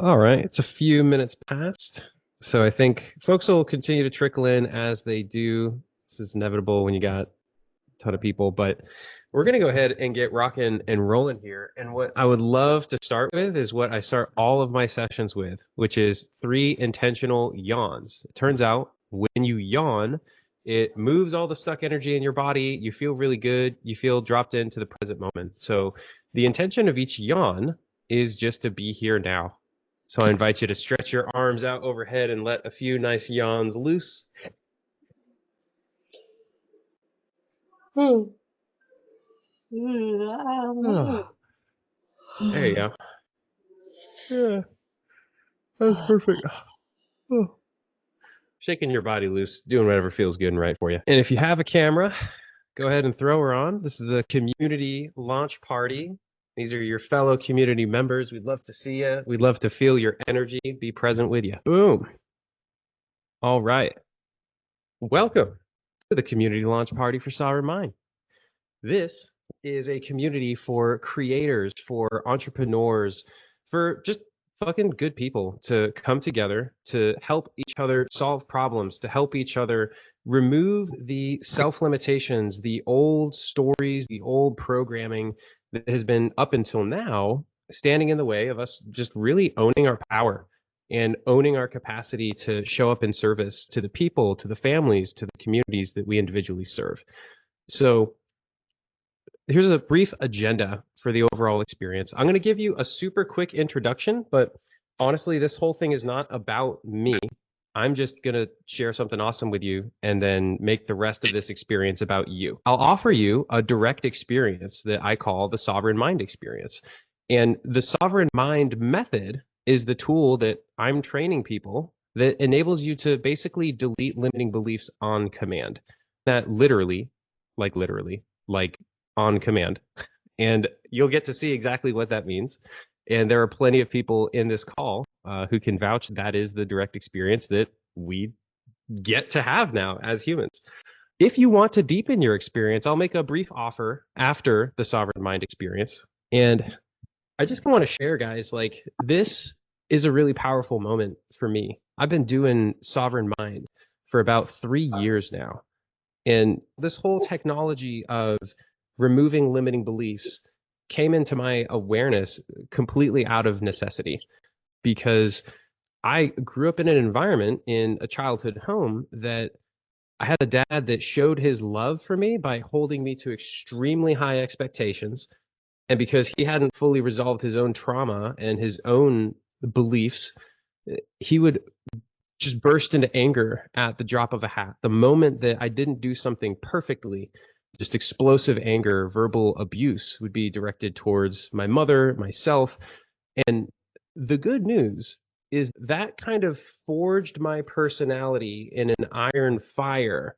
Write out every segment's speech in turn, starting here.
All right, it's a few minutes past, so I think folks will continue to trickle in as they do. This is inevitable when you got a ton of people, but we're going to go ahead and get rocking and rolling here. And what I would love to start with is what I start all of my sessions with, which is 3 intentional yawns. It turns out when you yawn, it moves all the stuck energy in your body. You feel really good. You feel dropped into the present moment. So the intention of each yawn is just to be here now. So I invite you to stretch your arms out overhead and let a few nice yawns loose. Hmm. Oh, there you go. Yeah, that's perfect. Oh. Shaking your body loose, doing whatever feels good and right for you. And if you have a camera, go ahead and throw her on. This is the community launch party. These are your fellow community members. We'd love to see you. We'd love to feel your energy, be present with you. Boom. All right. Welcome to the community launch party for Sovereign Mind. This is a community for creators, for entrepreneurs, for just fucking good people to come together to help each other solve problems, to help each other remove the self limitations, the old stories, the old programming that has been up until now standing in the way of us just really owning our power and owning our capacity to show up in service to the people, to the families, to the communities that we individually serve. So, here's a brief agenda for the overall experience. I'm going to give you a super quick introduction, but honestly, this whole thing is not about me. I'm just going to share something awesome with you and then make the rest of this experience about you. I'll offer you a direct experience that I call the Sovereign Mind experience. And the Sovereign Mind method is the tool that I'm training people that enables you to basically delete limiting beliefs on command. That literally, like on command. And you'll get to see exactly what that means. And there are plenty of people in this call who can vouch that is the direct experience that we get to have now as humans. If you want to deepen your experience, I'll make a brief offer after the Sovereign Mind experience. And I just want to share, guys, like this is a really powerful moment for me. I've been doing Sovereign Mind for about 3 years now. And this whole technology of removing limiting beliefs came into my awareness completely out of necessity because I grew up in an environment in a childhood home that I had a dad that showed his love for me by holding me to extremely high expectations. And because he hadn't fully resolved his own trauma and his own beliefs, he would just burst into anger at the drop of a hat. The moment that I didn't do something perfectly, just explosive anger, verbal abuse would be directed towards my mother, myself. And the good news is that kind of forged my personality in an iron fire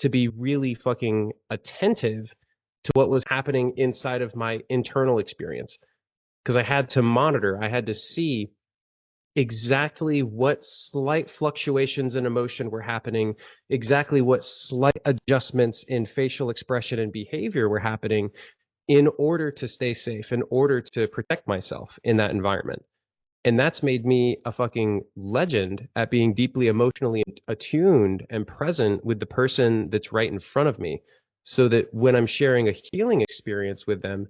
to be really fucking attentive to what was happening inside of my internal experience. Because I had to monitor, I had to see exactly what slight fluctuations in emotion were happening, exactly what slight adjustments in facial expression and behavior were happening in order to stay safe, in order to protect myself in that environment. And that's made me a fucking legend at being deeply emotionally attuned and present with the person that's right in front of me. So that when I'm sharing a healing experience with them,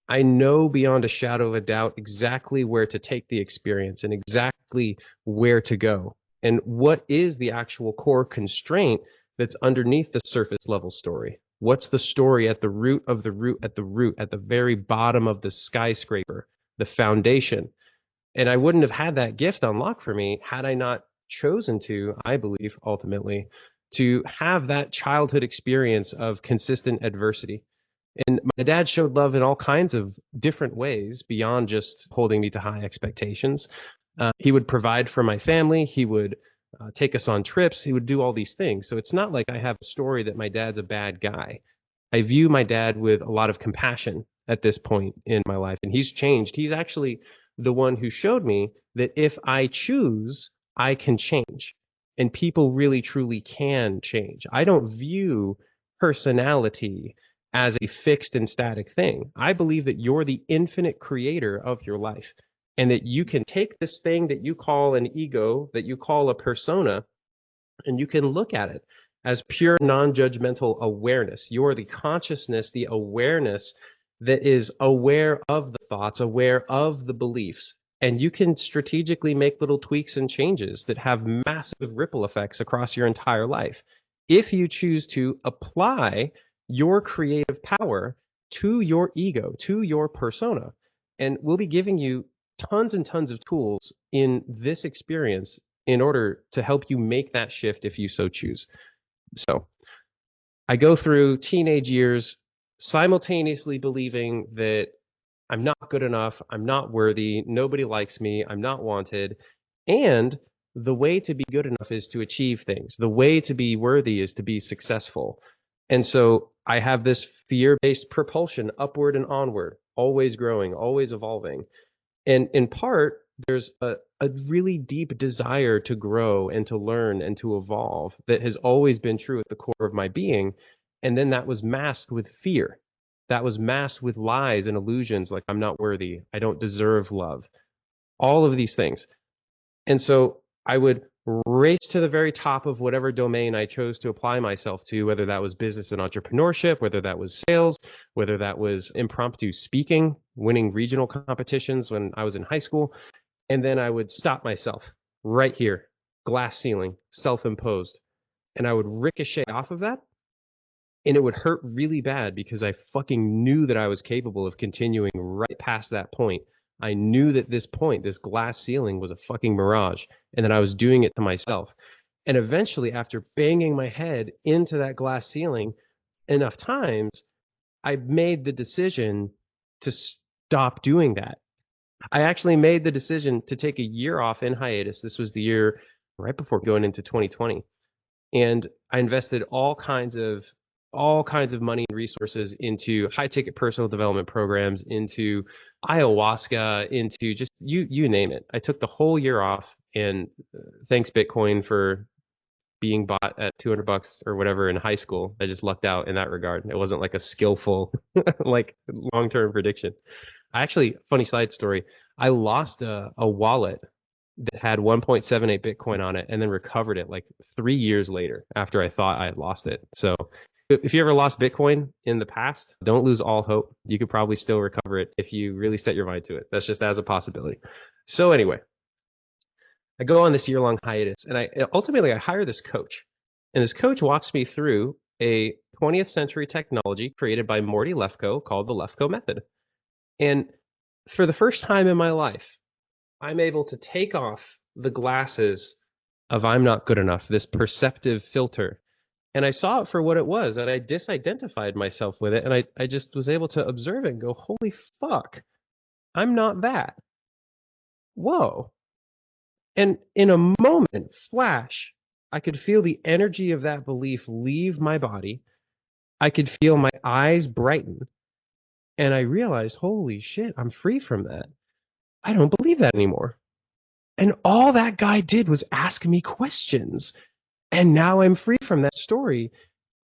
I know beyond a shadow of a doubt exactly where to take the experience and exactly where to go. And what is the actual core constraint that's underneath the surface level story? What's the story at the root of the root, at the root, at the very bottom of the skyscraper, the foundation? And I wouldn't have had that gift unlocked for me had I not chosen to, I believe, ultimately, to have that childhood experience of consistent adversity. And my dad showed love in all kinds of different ways beyond just holding me to high expectations. He would provide for my family. He would take us on trips. He would do all these things. So it's not like I have a story that my dad's a bad guy. I view my dad with a lot of compassion at this point in my life, and he's changed. He's actually the one who showed me that if I choose, I can change. And people really truly can change. I don't view personality as a fixed and static thing. I believe that you're the infinite creator of your life. and that you can take this thing that you call an ego, that you call a persona, and you can look at it as pure non-judgmental awareness. You're the consciousness, the awareness that is aware of the thoughts, aware of the beliefs. And you can strategically make little tweaks and changes that have massive ripple effects across your entire life. If you choose to apply your creative power to your ego, to your persona. And we'll be giving you tons and tons of tools in this experience in order to help you make that shift if you so choose. So I go through teenage years simultaneously believing that I'm not good enough, I'm not worthy, nobody likes me, I'm not wanted, and the way to be good enough is to achieve things. The way to be worthy is to be successful. And so I have this fear-based propulsion upward and onward, always growing, always evolving. And in part, there's a really deep desire to grow and to learn and to evolve that has always been true at the core of my being. And then that was masked with fear. That was masked with lies and illusions like I'm not worthy, I don't deserve love, all of these things. And so I would race to the very top of whatever domain I chose to apply myself to, whether that was business and entrepreneurship, whether that was sales, whether that was impromptu speaking, winning regional competitions when I was in high school. And then I would stop myself right here, glass ceiling, self-imposed. And I would ricochet off of that. And it would hurt really bad because I fucking knew that I was capable of continuing right past that point. I knew that this point, this glass ceiling, was a fucking mirage and that I was doing it to myself. And eventually, after banging my head into that glass ceiling enough times, I made the decision to stop doing that. I actually made the decision to take a year off in hiatus. This was the year right before going into 2020. And I invested all kinds of money and resources into high ticket personal development programs, into ayahuasca, into just you name it. I took the whole year off, and thanks Bitcoin for being bought at $200 or whatever in high school. I just lucked out in that regard. It wasn't like a skillful like long-term prediction. I actually, funny side story, I lost a wallet that had 1.78 Bitcoin on it and then recovered it like 3 years later after I thought I had lost it. So if you ever lost Bitcoin in the past, don't lose all hope. You could probably still recover it if you really set your mind to it. That's just as a possibility. So anyway, I go on this year-long hiatus, and I ultimately hire this coach. And this coach walks me through a 20th century technology created by Morty Lefko called the Lefko method. And for the first time in my life, I'm able to take off the glasses of I'm not good enough, this perceptive filter. And I saw it for what it was, and I disidentified myself with it, and I just was able to observe it and go, holy fuck, I'm not that. Whoa. And in a moment, flash, I could feel the energy of that belief leave my body. I could feel my eyes brighten. And I realized, holy shit, I'm free from that. I don't believe that anymore. And all that guy did was ask me questions. And now I'm free from that story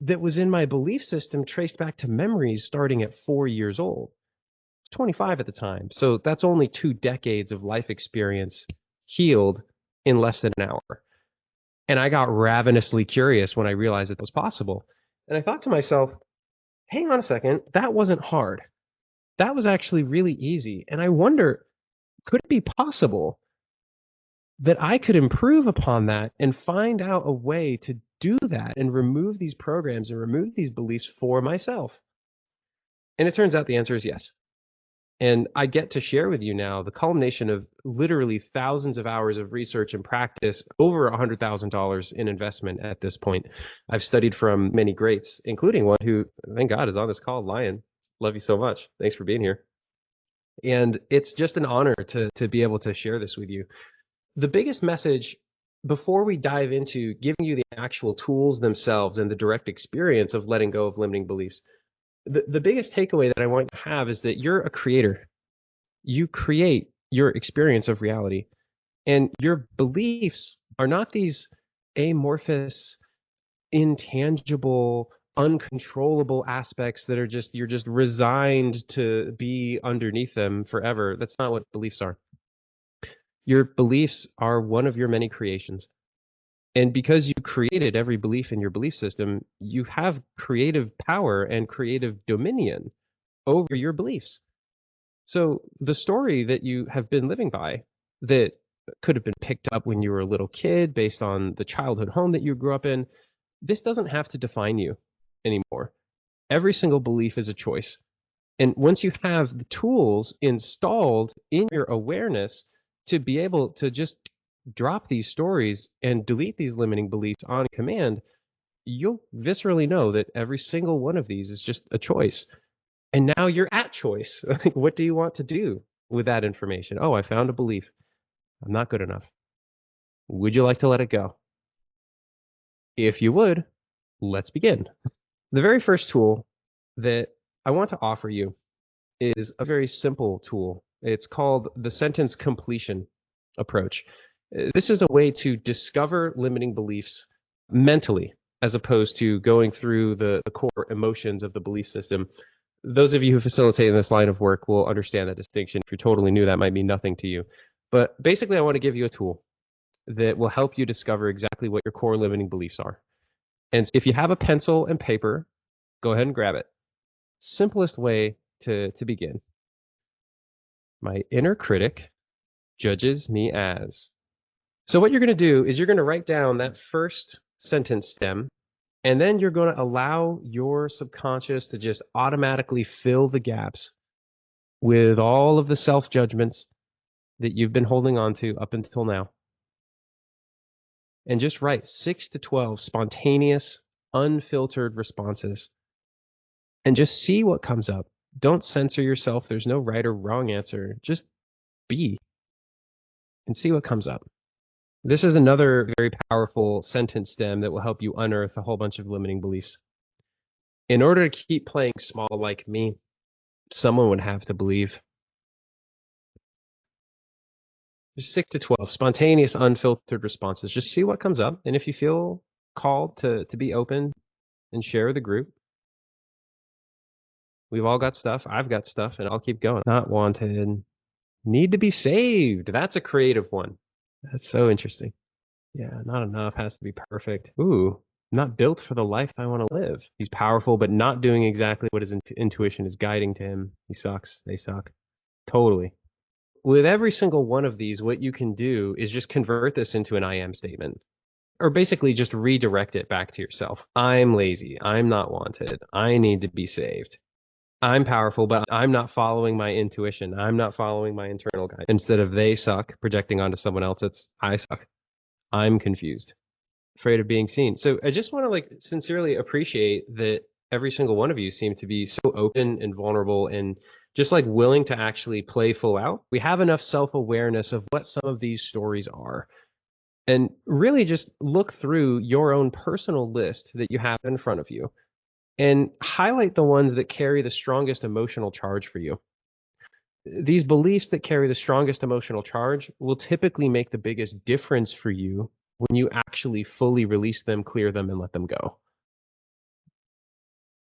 that was in my belief system traced back to memories starting at 4 years old. I was 25 at the time. So that's only 2 decades of life experience healed in less than an hour. And I got ravenously curious when I realized that was possible. And I thought to myself, hang on a second, that wasn't hard. That was actually really easy. And I wonder, could it be possible that I could improve upon that and find out a way to do that and remove these programs and remove these beliefs for myself? And it turns out the answer is yes. And I get to share with you now the culmination of literally thousands of hours of research and practice, over $100,000 in investment at this point. I've studied from many greats, including one who, thank God, is on this call, Lion. Love you so much. Thanks for being here. And it's just an honor to be able to share this with you. The biggest message before we dive into giving you the actual tools themselves and the direct experience of letting go of limiting beliefs, the biggest takeaway that I want to have is that you're a creator. You create your experience of reality, and your beliefs are not these amorphous, intangible, uncontrollable aspects that are just, you're just resigned to be underneath them forever. That's not what beliefs are. Your beliefs are one of your many creations. And because you created every belief in your belief system, you have creative power and creative dominion over your beliefs. So the story that you have been living by that could have been picked up when you were a little kid based on the childhood home that you grew up in, this doesn't have to define you anymore. Every single belief is a choice. And once you have the tools installed in your awareness to be able to just drop these stories and delete these limiting beliefs on command, you'll viscerally know that every single one of these is just a choice. And now you're at choice. Like, what do you want to do with that information? Oh, I found a belief. I'm not good enough. Would you like to let it go? If you would, let's begin. The very first tool that I want to offer you is a very simple tool. It's called the sentence completion approach. This is a way to discover limiting beliefs mentally, as opposed to going through the core emotions of the belief system. Those of you who facilitate in this line of work will understand that distinction. If you're totally new, that might mean nothing to you. But basically, I want to give you a tool that will help you discover exactly what your core limiting beliefs are. And if you have a pencil and paper, go ahead and grab it. Simplest way to begin. My inner critic judges me as. So what you're going to do is you're going to write down that first sentence stem, and then you're going to allow your subconscious to just automatically fill the gaps with all of the self-judgments that you've been holding on to up until now. And just write 6 to 12 spontaneous, unfiltered responses. And just see what comes up. Don't censor yourself. There's no right or wrong answer. Just be and see what comes up. This is another very powerful sentence stem that will help you unearth a whole bunch of limiting beliefs. In order to keep playing small like me, someone would have to believe. There's 6 to 12 spontaneous, unfiltered responses. Just see what comes up. And if you feel called to be open and share with the group, we've all got stuff. I've got stuff, and I'll keep going. Not wanted. Need to be saved. That's a creative one. That's so interesting. Yeah, not enough. Has to be perfect. Ooh, not built for the life I want to live. He's powerful, but not doing exactly what his intuition is guiding to him. He sucks. They suck. Totally. With every single one of these, what you can do is just convert this into an I am statement. Or basically just redirect it back to yourself. I'm lazy. I'm not wanted. I need to be saved. I'm powerful, but I'm not following my intuition. I'm not following my internal guide. Instead of they suck, projecting onto someone else, it's I suck. I'm confused, afraid of being seen. So I just want to like sincerely appreciate that every single one of you seem to be so open and vulnerable and just like willing to actually play full out. We have enough self-awareness of what some of these stories are. And really just look through your own personal list that you have in front of you and highlight the ones that carry the strongest emotional charge for you. These beliefs that carry the strongest emotional charge will typically make the biggest difference for you when you actually fully release them, clear them, and let them go.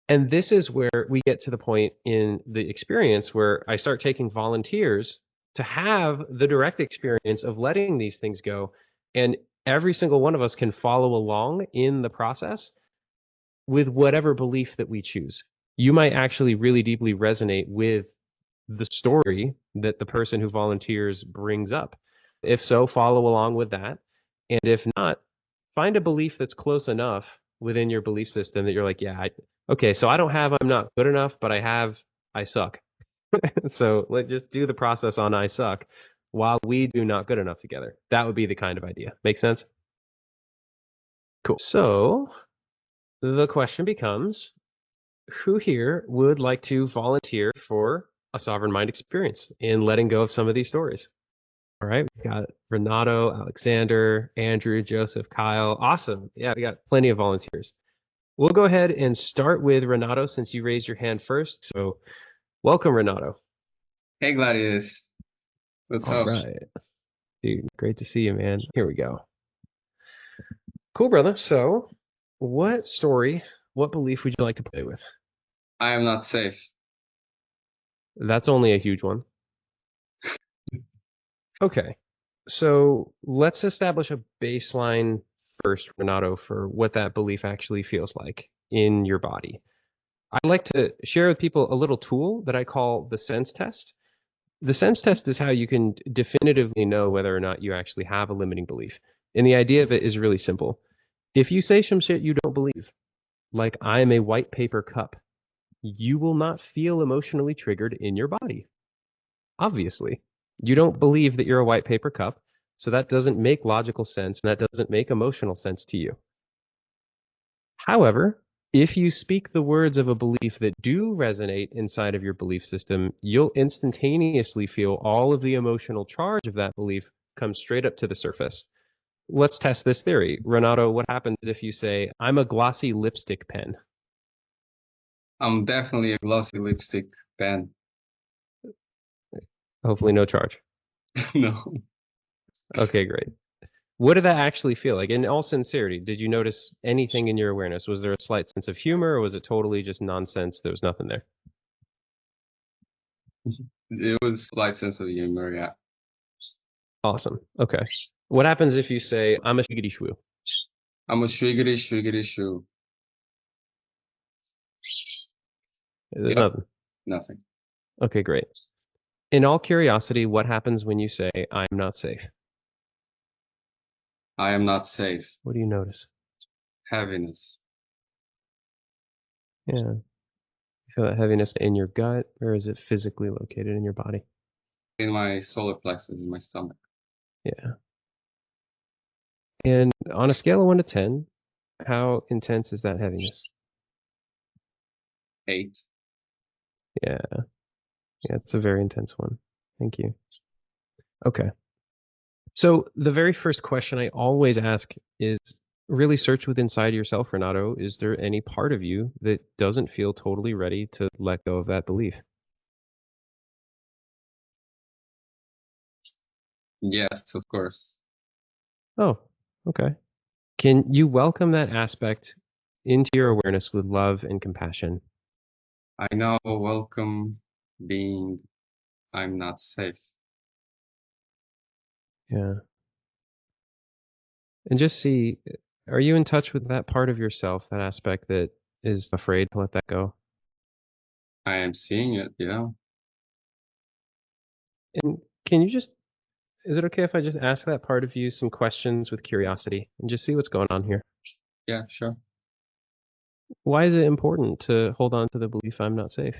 And this is where we get to the point in the experience where I start taking volunteers to have the direct experience of letting these things go. And every single one of us can follow along in the process with whatever belief that we choose. You might actually really deeply resonate with the story that the person who volunteers brings up. If so, follow along with that. And if not, find a belief that's close enough within your belief system that you're like, yeah, okay, so I don't have I'm not good enough, but I have I suck. So let's just do the process on I suck while we do not good enough together. That would be the kind of idea. Make sense? Cool. So the question becomes, who here would like to volunteer for a sovereign mind experience in letting go of some of these stories? All right, we've got Renato, Alexander, Andrew, Joseph, Kyle. Awesome. Yeah, we got plenty of volunteers. We'll go ahead and start with Renato since you raised your hand first. So welcome, Renato. Hey, Gladius. What's All up? right. Dude, great to see you, man. Here we go. Cool, brother. So what story, what belief would you like to play with? I am not safe. That's only a huge one. Okay. So let's establish a baseline first, Renato, for what that belief actually feels like in your body. I'd like to share with people a little tool that I call the sense test. The sense test is how you can definitively know whether or not you actually have a limiting belief. And the idea of it is really simple. If you say some shit you don't believe, like I am a white paper cup, you will not feel emotionally triggered in your body. Obviously, you don't believe that you're a white paper cup, so that doesn't make logical sense and that doesn't make emotional sense to you. However, if you speak the words of a belief that do resonate inside of your belief system, you'll instantaneously feel all of the emotional charge of that belief come straight up to the surface. Let's test this theory. Renato, what happens if you say, I'm a glossy lipstick pen? I'm definitely a glossy lipstick pen. Hopefully no charge. No. Okay, great. What did that actually feel like? In all sincerity, did you notice anything in your awareness? Was there a slight sense of humor or was it totally just nonsense? There was nothing there. It was slight sense of humor, yeah. Awesome. Okay. What happens if you say, I'm a shiggity shwoo? I'm a swiggity shoo. There's Yep, nothing. nothing. Okay, great. In all curiosity, what happens when you say, I'm not safe? I am not safe. What do you notice? Heaviness. Yeah. You feel that heaviness in your gut or is it physically located in your body? In my solar plexus, in my stomach. Yeah. And on a scale of 1 to 10, how intense is that heaviness? 8. Yeah. Yeah, it's a very intense one. Thank you. Okay. So the very first question I always ask is really search within inside yourself, Renato. Is there any part of you that doesn't feel totally ready to let go of that belief? Yes, of course. Oh, okay. Can you welcome that aspect into your awareness with love and compassion? I now welcome being I'm not safe. Yeah. And just see, are you in touch with that part of yourself, that aspect that is afraid to let that go? I am seeing it, yeah. And can you just, is it okay if I just ask that part of you some questions with curiosity and just see what's going on here? Yeah, sure. Why is it important to hold on to the belief I'm not safe?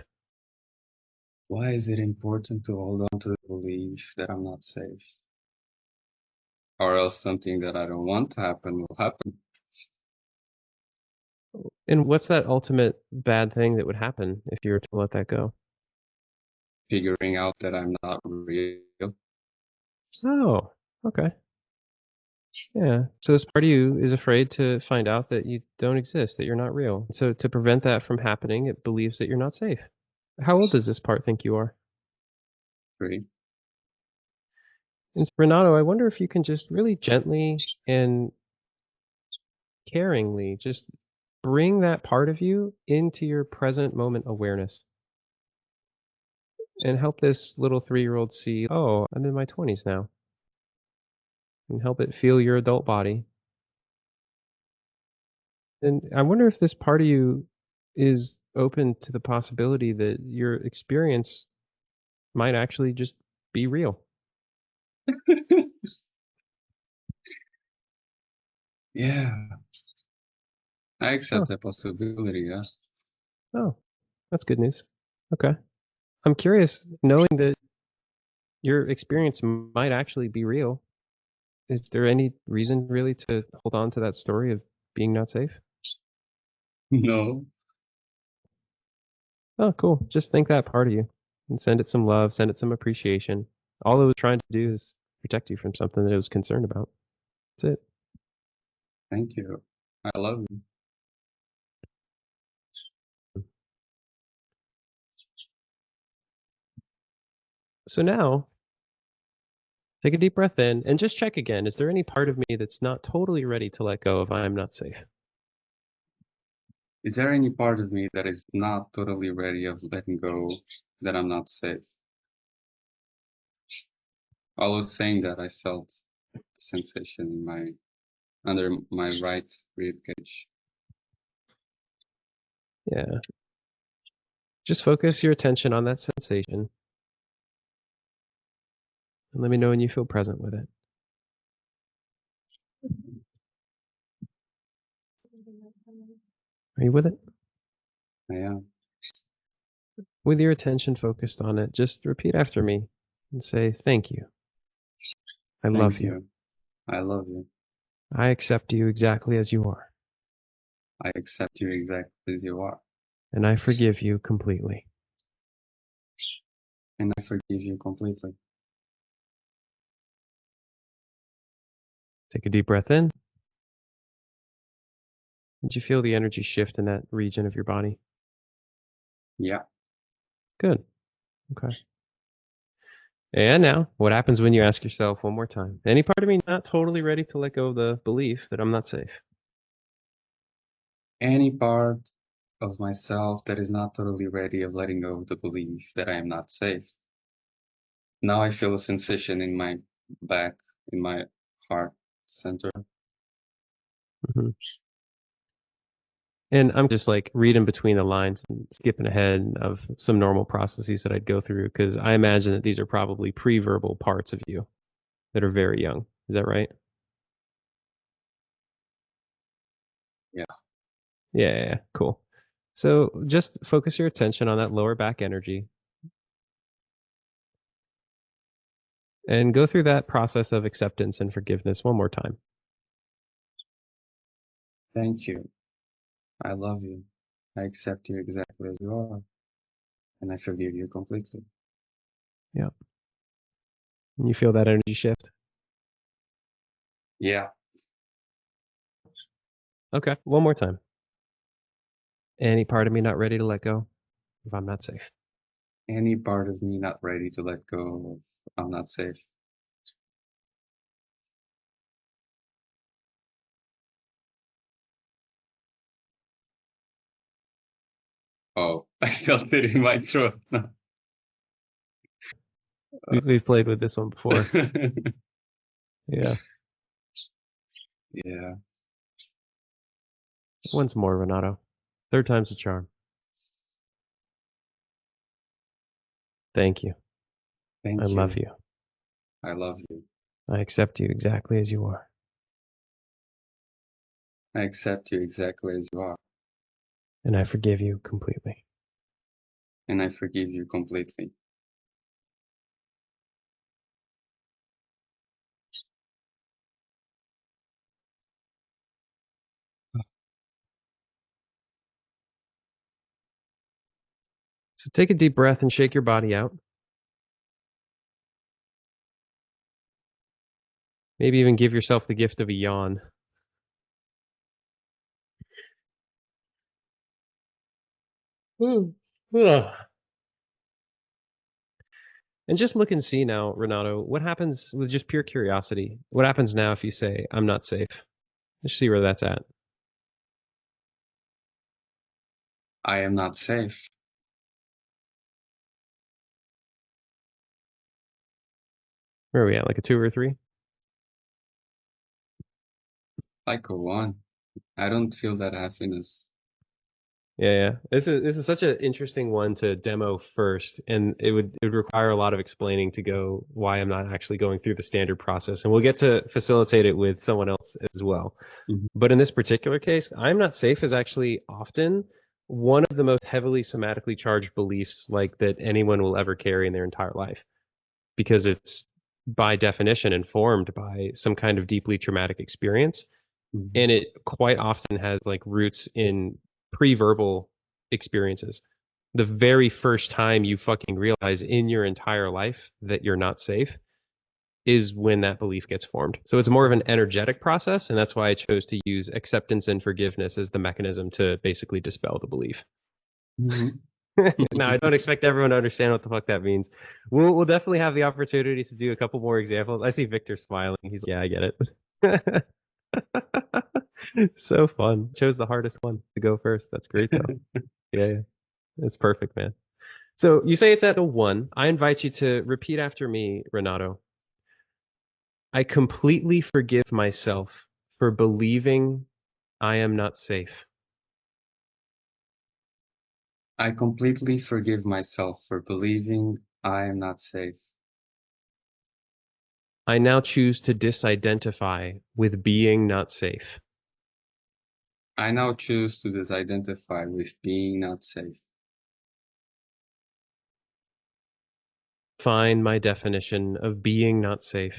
Why is it important to hold on to the belief that I'm not safe? Or else something that I don't want to happen will happen. And what's that ultimate bad thing that would happen if you were to let that go? Figuring out that I'm not real. Oh, okay. Yeah. So this part of you is afraid to find out that you don't exist, that you're not real. So to prevent that from happening, it believes that you're not safe. How old does this part think you are? Free. And Renato, I wonder if you can just really gently and caringly just bring that part of you into your present moment awareness and help this little 3-year-old see, oh, I'm in my 20s now, and help it feel your adult body. And I wonder if this part of you is open to the possibility that your experience might actually just be real. Yeah, I Oh, accept that possibility, yeah. oh, that's good news. Okay. I'm curious, knowing that your experience might actually be real, is there any reason really to hold on to that story of being not safe? No, Oh, cool. Just think that part of you and send it some love, send it some appreciation. All it was trying to do is protect you from something that it was concerned about. That's it. thank you. I love you. So now, take a deep breath in and just check again. Is there any part of me that's not totally ready to let go of I'm not safe? Is there any part of me that is not totally ready of letting go that I'm not safe? I was saying that I felt a sensation in under my right rib cage. Yeah. Just focus your attention on that sensation and let me know when you feel present with it. Are you with it? I am. With your attention focused on it, just repeat after me and say, "Thank you. I love Thank you. you. I love you. I accept you exactly as you are. I accept you exactly as you are. And I forgive you completely." And I forgive you completely. Take a deep breath in. Did you feel the energy shift in that region of your body? Yeah. Good. Okay. And now, what happens when you ask yourself one more time, any part of me not totally ready to let go of the belief that I'm not safe? Any part of myself that is not totally ready of letting go of the belief that I am not safe. Now I feel a sensation in my back, in my heart center. hmm And I'm just like reading between the lines and skipping ahead of some normal processes that I'd go through because I imagine that these are probably pre-verbal parts of you that are very young. Is that right? Yeah. Yeah, cool. So just focus your attention on that lower back energy and go through that process of acceptance and forgiveness one more time. Thank you. I love you. I accept you exactly as you are. And I forgive you completely. Yeah. And you feel that energy shift? Yeah. Okay, one more time. Any part of me not ready to let go if I'm not safe? Any part of me not ready to let go of I'm not safe. Oh, I felt it in my throat. We've played with this one before. Yeah. Yeah. Once more, Renato. Third time's the charm. Thank you. I Thank love you. you. I love you. I accept you exactly as you are. I accept you exactly as you are. And I forgive you completely. And I forgive you completely. So take a deep breath and shake your body out. Maybe even give yourself the gift of a yawn. Ugh. And just look and see now, Renato, what happens with just pure curiosity? What happens now if you say, "I'm not safe"? Let's see where that's at. I am not safe. Where are we at? Like a 2 or a 3? Like a one. I don't feel that happiness. Yeah. This is such an interesting one to demo first, and it would require a lot of explaining to go why I'm not actually going through the standard process, and we'll get to facilitate it with someone else as well. Mhm. But in this particular case, "I'm not safe" is actually often one of the most heavily somatically charged beliefs like that anyone will ever carry in their entire life because it's by definition informed by some kind of deeply traumatic experience. Mhm. And it quite often has like roots in pre-verbal experiences. The very first time you fucking realize in your entire life that you're not safe is when that belief gets formed. So it's more of an energetic process, and that's why I chose to use acceptance and forgiveness as the mechanism to basically dispel the belief. Mhm. Now, I don't expect everyone to understand what the fuck that means. We'll definitely have the opportunity to do a couple more examples. I see Victor smiling. He's like, "Yeah, I get it." So fun. Chose the hardest one to go first. That's great though. Yeah. That's perfect, man. So you say it's at the 1. I invite you to repeat after me, Renato. I completely forgive myself for believing I am not safe. I completely forgive myself for believing I am not safe. I now choose to disidentify with being not safe. I now choose to disidentify with being not safe. Define my definition of being not safe.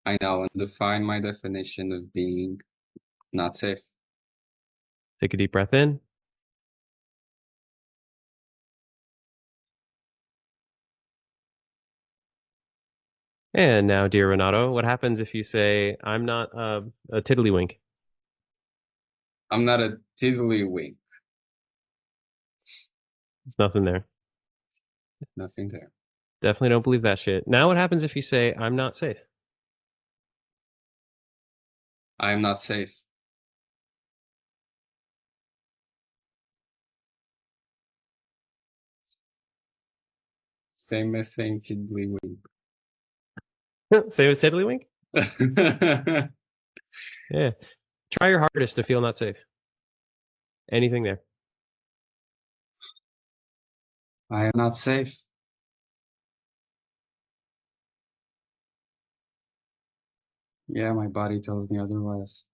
I now define my definition of being not safe. Take a deep breath in. And now, dear Renato, what happens if you say, I'm not a tiddlywink? I'm not a tiddlywink. There's nothing there. Nothing there. Definitely don't believe that shit. Now, what happens if you say, I'm not safe? I am not safe. Same as saying tiddlywink. Say it was tiddlywink? Yeah. Try your hardest to feel not safe. Anything there. I am not safe. Yeah, my body tells me otherwise.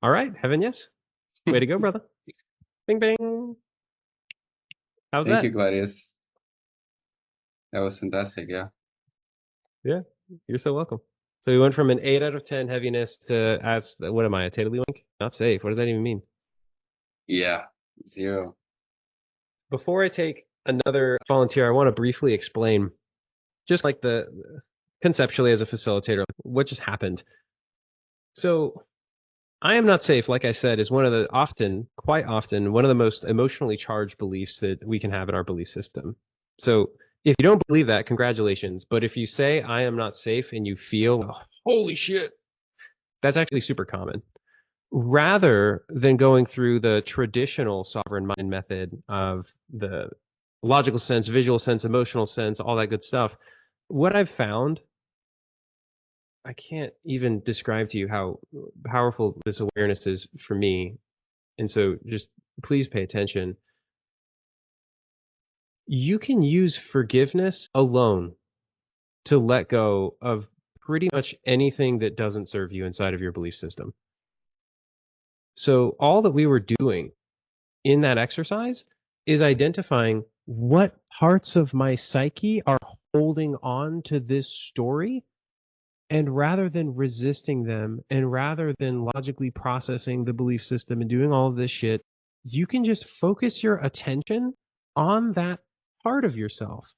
All right, Heaven, yes. Way to go, brother. Bing, bing. How's Thank you, that? Gladius. That was fantastic, yeah. Yeah, you're so welcome. So we went from an 8 out of 10 heaviness to, what am I, a tiddlywink? Not safe. What does that even mean? Yeah, 0. Before I take another volunteer, I want to briefly explain, just like the conceptually as a facilitator, what just happened. So I am not safe, like I said, is one of the quite often, one of the most emotionally charged beliefs that we can have in our belief system. So if you don't believe that, congratulations. But if you say I am not safe and you feel, oh, holy shit, that's actually super common. Rather than going through the traditional sovereign mind method of the logical sense, visual sense, emotional sense, all that good stuff, what I've found, I can't even describe to you how powerful this awareness is for me. And so just please pay attention. You can use forgiveness alone to let go of pretty much anything that doesn't serve you inside of your belief system. So all that we were doing in that exercise is identifying what parts of my psyche are holding on to this story. And rather than resisting them and rather than logically processing the belief system and doing all of this shit, you can just focus your attention on that part of yourself,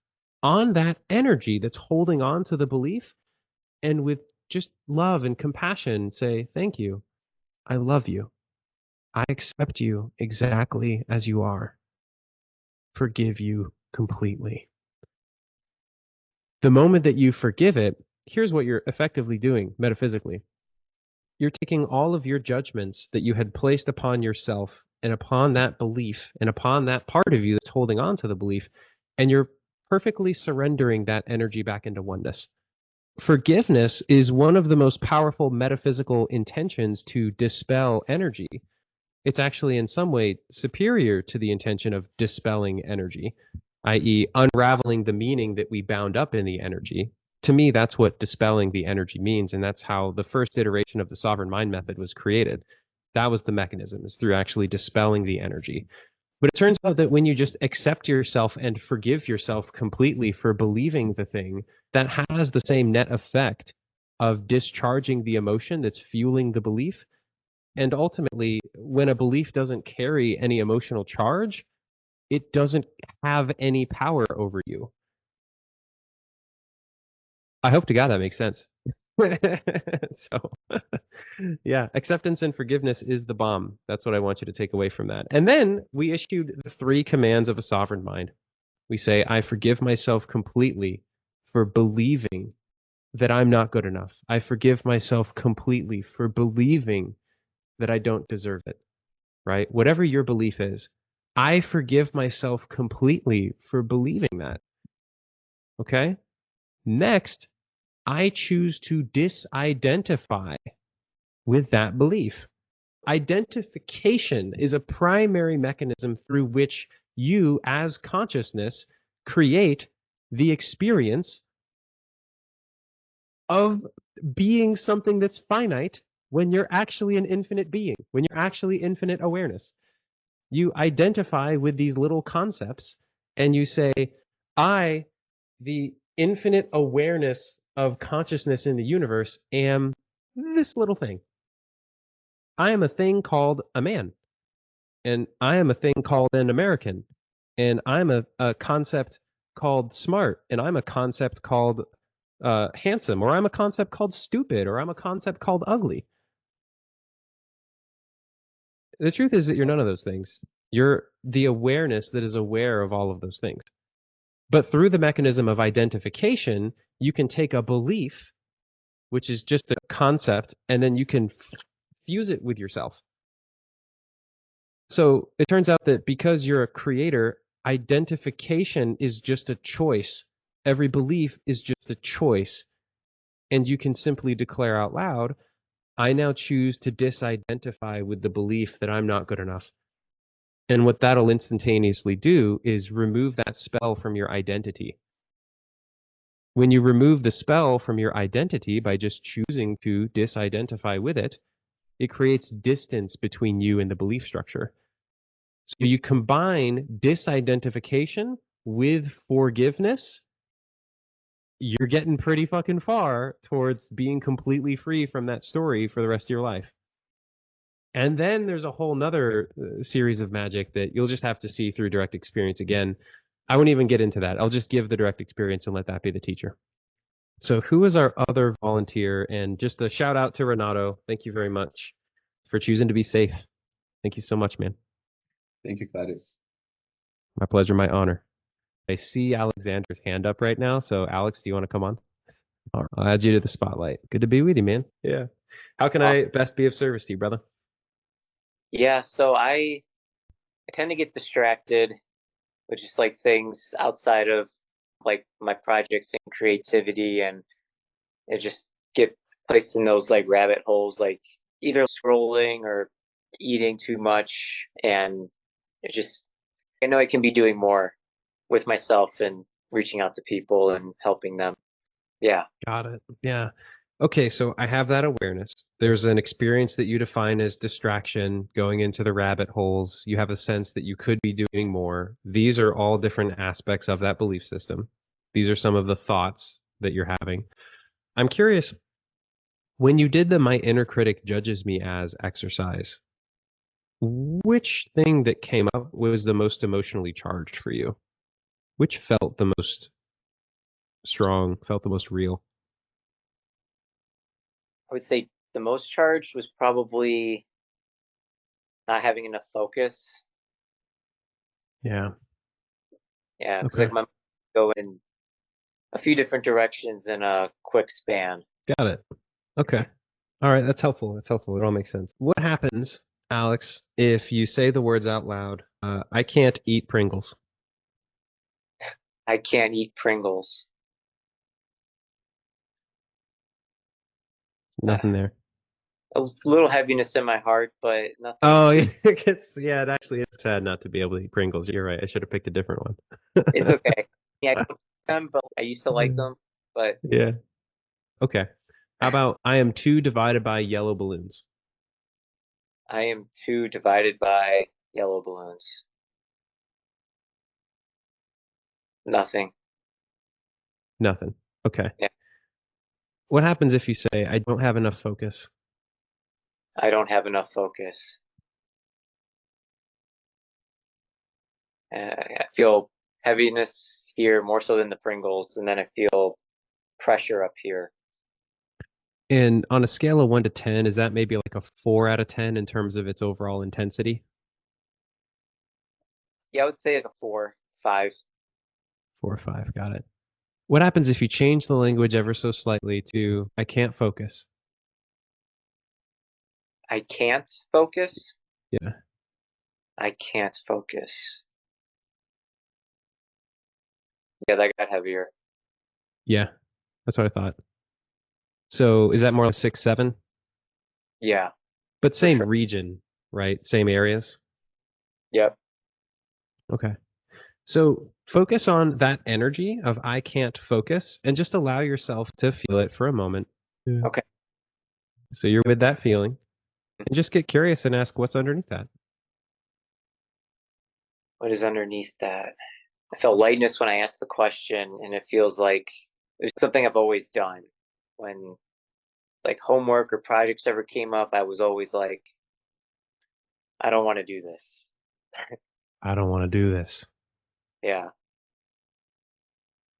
on that energy that's holding on to the belief. And with just love and compassion, say, thank you. I love you. I accept you exactly as you are. Forgive you completely. The moment that you forgive it, here's what you're effectively doing metaphysically. You're taking all of your judgments that you had placed upon yourself and upon that belief and upon that part of you that's holding on to the belief, and you're perfectly surrendering that energy back into oneness. Forgiveness is one of the most powerful metaphysical intentions to dispel energy. It's actually in some way superior to the intention of dispelling energy, i.e., unraveling the meaning that we bound up in the energy. To me, that's what dispelling the energy means, and that's how the first iteration of the sovereign mind method was created. That was the mechanism, is through actually dispelling the energy. But it turns out that when you just accept yourself and forgive yourself completely for believing the thing, that has the same net effect of discharging the emotion that's fueling the belief. And ultimately, when a belief doesn't carry any emotional charge, it doesn't have any power over you. I hope to God that makes sense. So, yeah, acceptance and forgiveness is the bomb. That's what I want you to take away from that. And then we issued the 3 commands of a sovereign mind. We say, I forgive myself completely for believing that I'm not good enough. I forgive myself completely for believing that I don't deserve it, right? Whatever your belief is, I forgive myself completely for believing that. Okay? Next, I choose to disidentify with that belief. Identification is a primary mechanism through which you, as consciousness, create the experience of being something that's finite when you're actually an infinite being, when you're actually infinite awareness. You identify with these little concepts and you say, I, the infinite awareness of consciousness in the universe, am this little thing. I am a thing called a man, and I am a thing called an American, and I'm a concept called smart, and I'm a concept called handsome, or I'm a concept called stupid, or I'm a concept called ugly. The truth is that you're none of those things. You're the awareness that is aware of all of those things. But through the mechanism of identification, you can take a belief, which is just a concept, and then you can fuse it with yourself. So it turns out that because you're a creator, identification is just a choice. Every belief is just a choice. And you can simply declare out loud, I now choose to disidentify with the belief that I'm not good enough. And what that'll instantaneously do is remove that spell from your identity. When you remove the spell from your identity by just choosing to disidentify with it, it creates distance between you and the belief structure. So you combine disidentification with forgiveness, you're getting pretty fucking far towards being completely free from that story for the rest of your life. And then there's a whole nother series of magic that you'll just have to see through direct experience again. I won't even get into that. I'll just give the direct experience and let that be the teacher. So who is our other volunteer? And just a shout out to Renato. Thank you very much for choosing to be safe. Thank you so much, man. Thank you, Gladius. My pleasure, my honor. I see Alexander's hand up right now. So Alex, do you want to come on? All right, I'll add you to the spotlight. Good to be with you, man. Yeah. How can I best be of service to you, brother? Yeah, so I tend to get distracted with just like things outside of like my projects and creativity, and it just get placed in those like rabbit holes, like either scrolling or eating too much, and it just I know I can be doing more with myself and reaching out to people and helping them. Yeah. Got it. Yeah. Okay, so I have that awareness. There's an experience that you define as distraction, going into the rabbit holes. You have a sense that you could be doing more. These are all different aspects of that belief system. These are some of the thoughts that you're having. I'm curious, when you did the my inner critic judges me as exercise, which thing that came up was the most emotionally charged for you? Which felt the most strong, felt the most real? I would say the most charged was probably not having enough focus. Yeah. Yeah, because Okay. like my mind go in a few different directions in a quick span. Got it. Okay. All right. That's helpful. That's helpful. It all makes sense. What happens, Alex, if you say the words out loud? I can't eat Pringles. I can't eat Pringles. Nothing there. A little heaviness in my heart, but nothing. Oh, yeah. Yeah, it actually is sad not to be able to eat Pringles. You're right. I should have picked a different one. It's okay. Yeah, I don't like them, but I used to like them. But Yeah. Okay. How about I am too divided by yellow balloons? I am too divided by yellow balloons. Nothing. Nothing. Okay. Yeah, What happens if you say I don't have enough focus? I don't have enough focus. I feel heaviness here more so than the Pringles, and then I feel pressure up here. And on a scale of 1 to 10, is that maybe like a 4 out of 10 in terms of its overall intensity? Yeah, I would say like a 4, 5. 4 or 5. Got it. What happens if you change the language ever so slightly to I can't focus? I can't focus. Yeah. I can't focus. Yeah, that got heavier. Yeah. That's what I thought. So is that more like 6, 7? Yeah, But for same sure. region, right? Same areas? Yep. Okay. So focus on that energy of I can't focus and just allow yourself to feel it for a moment. Yeah. Okay. So you're with that feeling and just get curious and ask what's underneath that. What is underneath that? I felt lightness when I asked the question, and it feels like it's something I've always done. When like homework or projects ever came up, I was always like, I don't want to do this. I don't want to do this. Yeah,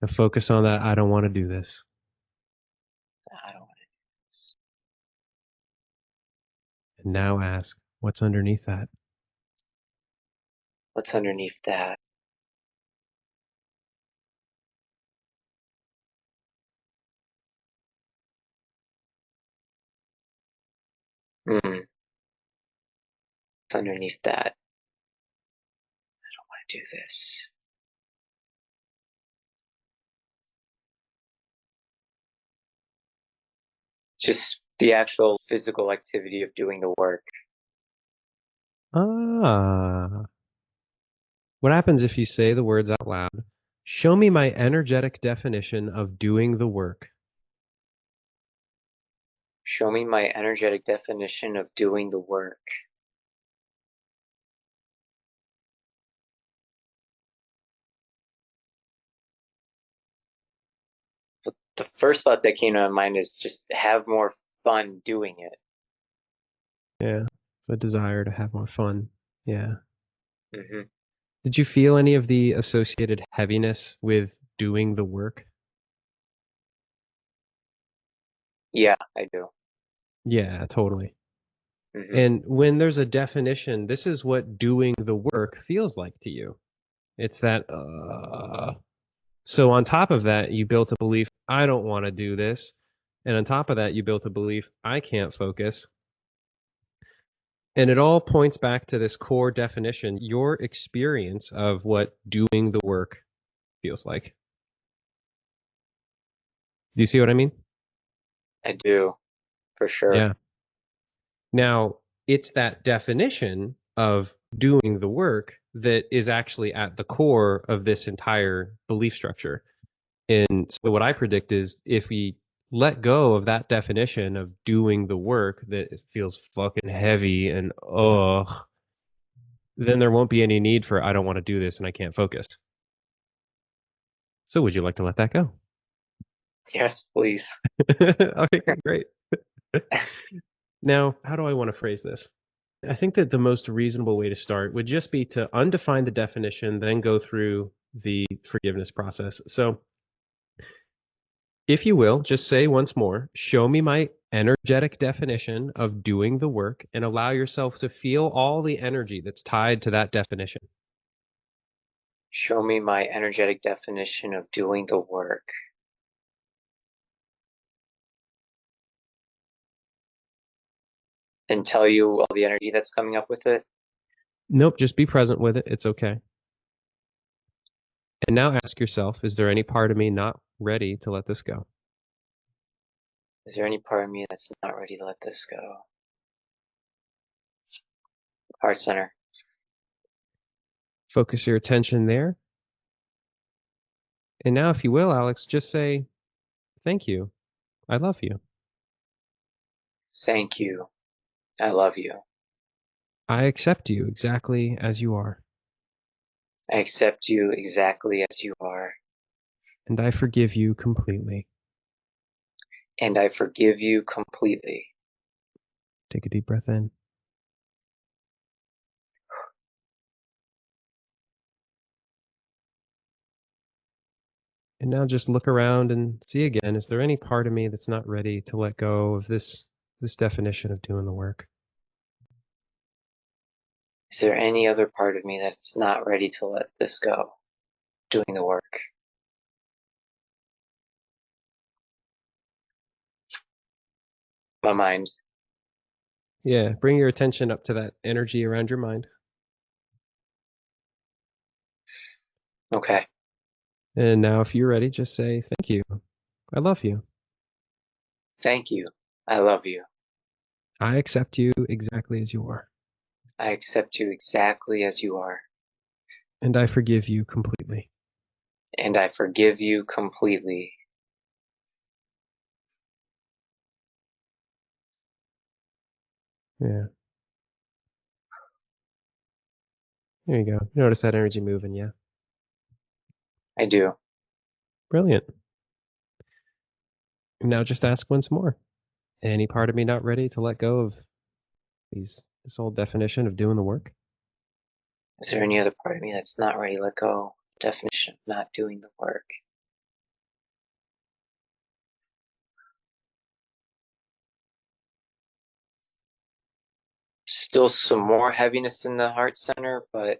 And focus on that I don't want to do this. I don't want to do this. And now ask what's underneath that. What's underneath that? What's underneath that? I don't want to do this. Just the actual physical activity of doing the work. Ah. What happens if you say the words out loud? Show me my energetic definition of doing the work. Show me my energetic definition of doing the work. But the first thought that came to my mind is just have more fun doing it. Yeah. It's a desire to have more fun. Yeah. Hmm. Did you feel any of the associated heaviness with doing the work? Yeah, I do. Yeah, totally. Hmm. And when there's a definition, this is what doing the work feels like to you. It's that, So on top of that, you built a belief, I don't want to do this. And on top of that, you built a belief, I can't focus. And it all points back to this core definition, your experience of what doing the work feels like. Do you see what I mean? I do, for sure. Yeah. Now, it's that definition of doing the work that is actually at the core of this entire belief structure. And so what I predict is if we let go of that definition of doing the work that it feels fucking heavy and then there won't be any need for I don't want to do this and I can't focus. So would you like to let that go? Yes, please. Okay, great. Now, how do I want to phrase this? I think that the most reasonable way to start would just be to undefine the definition, then go through the forgiveness process. So, if you will, just say once more, show me my energetic definition of doing the work and allow yourself to feel all the energy that's tied to that definition. Show me my energetic definition of doing the work. And tell you all the energy that's coming up with it. Nope, just be present with it. It's okay. And now ask yourself, is there any part of me not ready to let this go? Is there any part of me that's not ready to let this go? Heart center. Focus your attention there. And now, if you will, Alex, just say, thank you. I love you. Thank you. I love you. I accept you exactly as you are. I accept you exactly as you are. And I forgive you completely. And I forgive you completely. Take a deep breath in. And now just look around and see again, is there any part of me that's not ready to let go of this definition of doing the work? Is there any other part of me that's not ready to let this go? Doing the work. My mind. Yeah, bring your attention up to that energy around your mind. Okay. And now if you're ready, just say, thank you. I love you. Thank you. I love you. I accept you exactly as you are. I accept you exactly as you are. And I forgive you completely. And I forgive you completely. Yeah. There you go. Notice that energy moving, yeah. I do. Brilliant. Now just ask once more. Any part of me not ready to let go of this old definition of doing the work? Is there any other part of me that's not ready to let go? Definition of not doing the work. Still some more heaviness in the heart center, but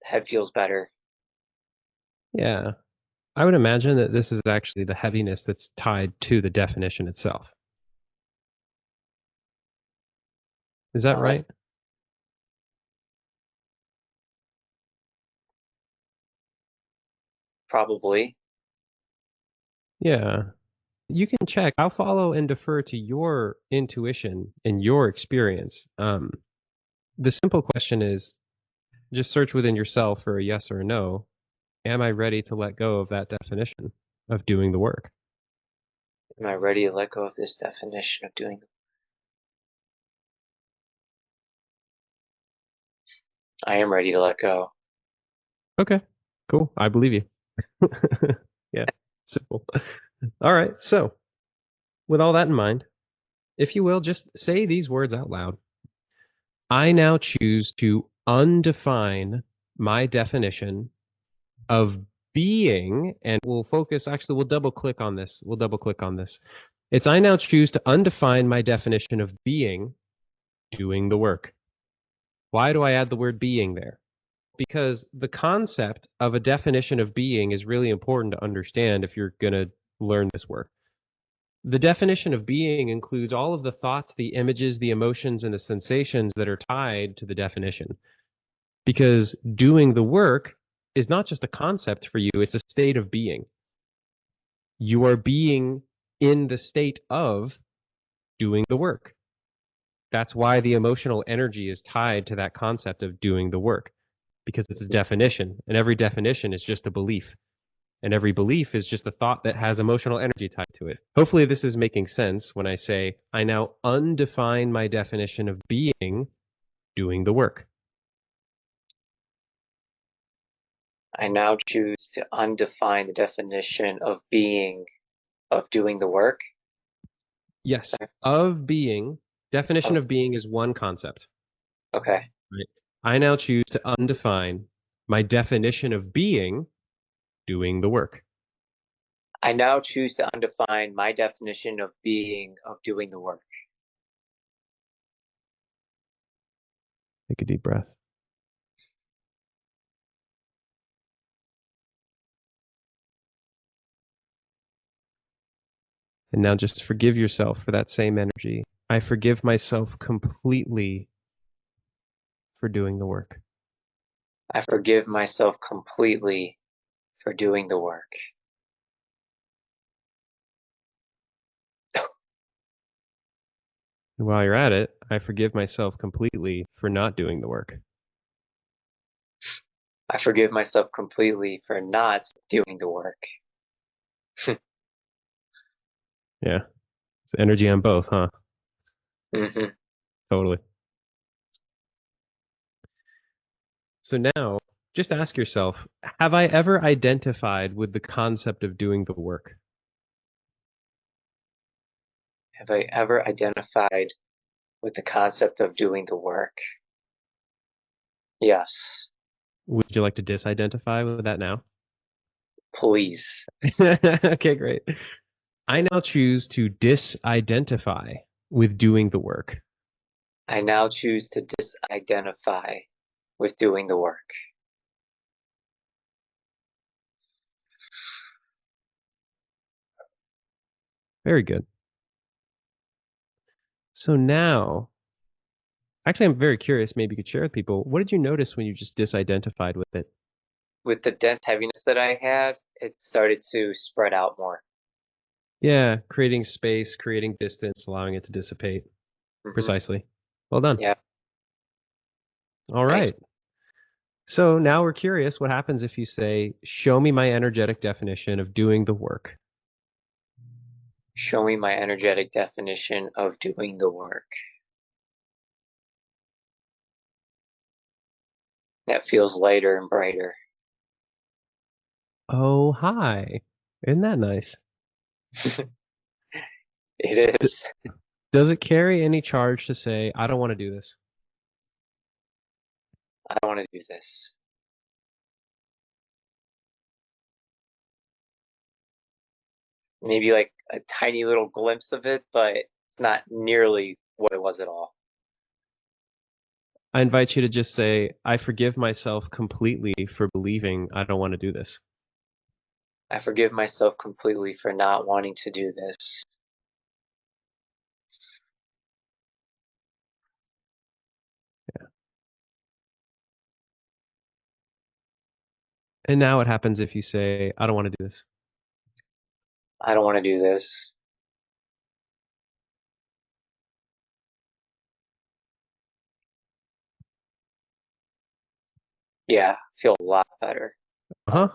head feels better. Yeah. I would imagine that this is actually the heaviness that's tied to the definition itself. Is that right? Probably. Yeah. You can check. I'll follow and defer to your intuition and your experience. The simple question is just search within yourself for a yes or a no. Am I ready to let go of that definition of doing the work? Am I ready to let go of this definition of doing the work? I am ready to let go. Okay, cool. I believe you. Yeah, simple. All right. So, with all that in mind, if you will, just say these words out loud. I now choose to undefine my definition of being, and we'll focus, actually, we'll double click on this. It's I now choose to undefine my definition of being doing the work. Why do I add the word being there? Because the concept of a definition of being is really important to understand if you're going to learn this work. The definition of being includes all of the thoughts, the images, the emotions, and the sensations that are tied to the definition. Because doing the work is not just a concept for you, it's a state of being. You are being in the state of doing the work. That's why the emotional energy is tied to that concept of doing the work, because it's a definition, and every definition is just a belief. And every belief is just a thought that has emotional energy tied to it. Hopefully, this is making sense when I say, I now undefine my definition of being doing the work. I now choose to undefine the definition of being, of doing the work. Yes, of being. Definition of being is one concept. Okay. Right? I now choose to undefine my definition of being doing the work. I now choose to undefine my definition of being, of doing the work. Take a deep breath. And now just forgive yourself for that same energy. I forgive myself completely for doing the work. I forgive myself completely for doing the work. And while you're at it, I forgive myself completely for not doing the work. I forgive myself completely for not doing the work. Yeah. It's energy on both, huh? Mm-hmm. Totally. So now, just ask yourself, have I ever identified with the concept of doing the work? Have I ever identified with the concept of doing the work? Yes. Would you like to disidentify with that now? Please. Okay, great. I now choose to disidentify with doing the work. I now choose to disidentify with doing the work. Very good. So now, actually, I'm very curious. Maybe you could share with people. What did you notice when you just disidentified with it? With the dense heaviness that I had, it started to spread out more. Yeah, creating space, creating distance, allowing it to dissipate. Mhm. Precisely. Well done. Yeah. All right. So now we're curious, what happens if you say, show me my energetic definition of doing the work? Show me my energetic definition of doing the work. That feels lighter and brighter. Oh, hi. Isn't that nice? It is. Does it carry any charge to say, I don't want to do this? I don't want to do this. Maybe like a tiny little glimpse of it, but it's not nearly what it was at all. I invite you to just say, I forgive myself completely for believing I don't want to do this. I forgive myself completely for not wanting to do this. And now what happens if you say, I don't want to do this? I don't want to do this. Yeah, feel a lot better. Uh-huh.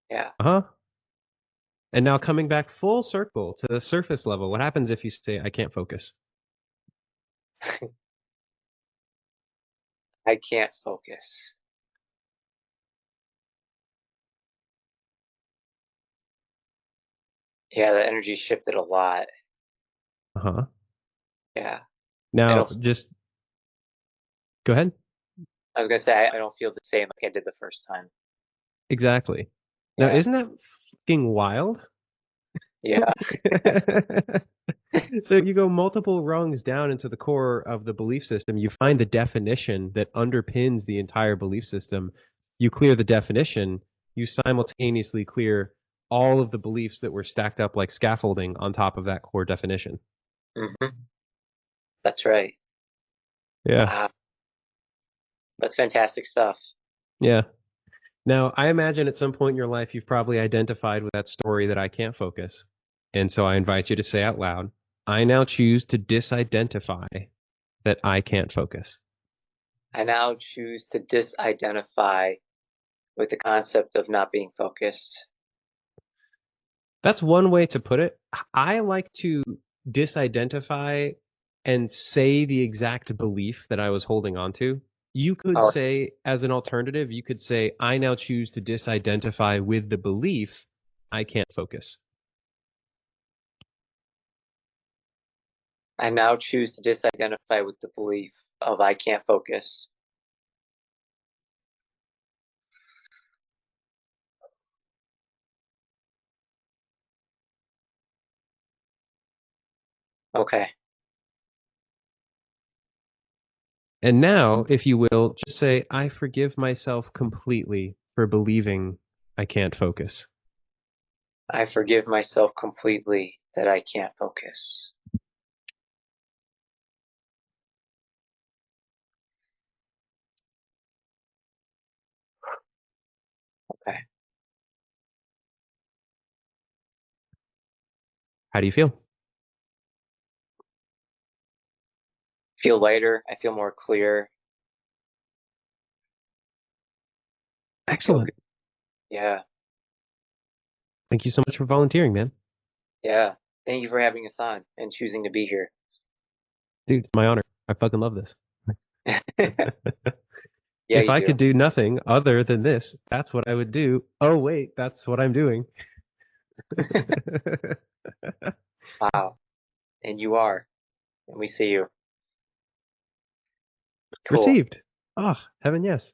Yeah. Uh-huh. And now coming back full circle to the surface level, what happens if you say, I can't focus? I can't focus. Yeah, the energy shifted a lot. Uh-huh. Yeah. I Now, don't, just go ahead. I was gonna say I don't feel the same like I did the first time. Exactly. Now, Yeah. isn't that fucking wild? Yeah. So you go multiple rungs down into the core of the belief system, you find the definition that underpins the entire belief system. You clear the definition, you simultaneously clear all of the beliefs that were stacked up like scaffolding on top of that core definition. Hmm. That's right. Yeah. Wow. That's fantastic stuff. Yeah. Now, I imagine at some point in your life, you've probably identified with that story that I can't focus. And so I invite you to say out loud, I now choose to disidentify that I can't focus. I now choose to disidentify with the concept of not being focused. That's one way to put it. I like to disidentify and say the exact belief that I was holding on to. You could Oh, say, as an alternative, you could say, I now choose to disidentify with the belief I can't focus. I now choose to disidentify with the belief of I can't focus. Okay. And now, if you will, just say, I forgive myself completely for believing I can't focus. I forgive myself completely that I can't focus. Okay. How do you feel? Feel lighter. I feel more clear. I feel Excellent. good. Yeah. Thank you so much for volunteering, man. Yeah. Thank you for having us on and choosing to be here. Dude, it's my honor. I fucking love this. Yeah, If you I do. could do nothing other than this, that's what I would do. Oh, wait, that's what I'm doing. Wow. And you are. And we see you. Cool. Received. Ah, heaven, yes.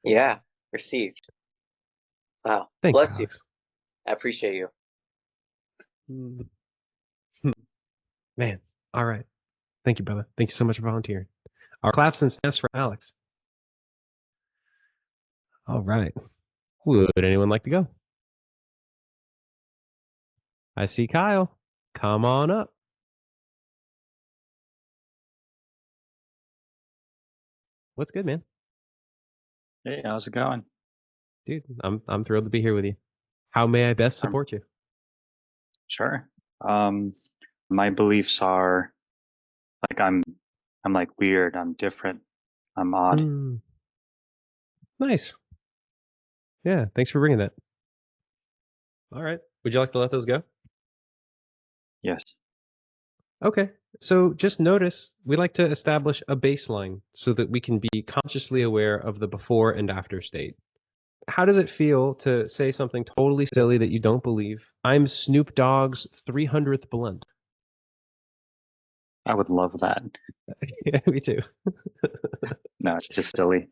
Yeah. Received. Wow. Thank you, Bless you. Alex. I appreciate you. Mm. Man, all right. Thank you, brother. Thank you so much for volunteering. Our claps and snaps for Alex. All right. Would anyone like to go? I see Kyle. Come on up. What's good, man? Hey, how's it going? Dude, I'm thrilled to be here with you. How may I best Um, support you? sure. My beliefs are like I'm like weird, I'm different, I'm odd. Hmm. Nice. Yeah, thanks for bringing that. All right. Would you like to let those go? Yes. Okay. So just notice we like to establish a baseline so that we can be consciously aware of the before and after state. How does it feel to say something totally silly that you don't believe? I'm Snoop Dogg's 300th blunt. I would love that. Yeah, me too. No, it's just silly.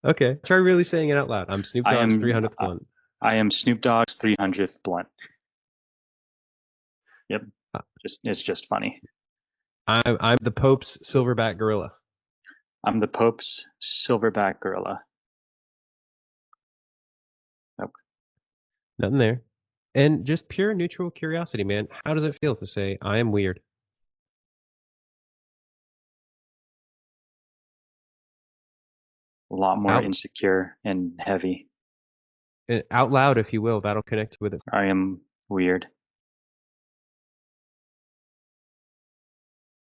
Okay. Try really saying it out loud. I'm Snoop I Dogg's am 300th blunt. I am Snoop Dogg's 300th blunt. Yep. Uh, It's just funny. I'm the Pope's silverback gorilla. I'm the Pope's silverback gorilla. Nope. Nothing there. And just pure neutral curiosity, man. How does it feel to say I am weird? A lot more Out, insecure and heavy. out loud, if you will. That'll connect with it. I am weird.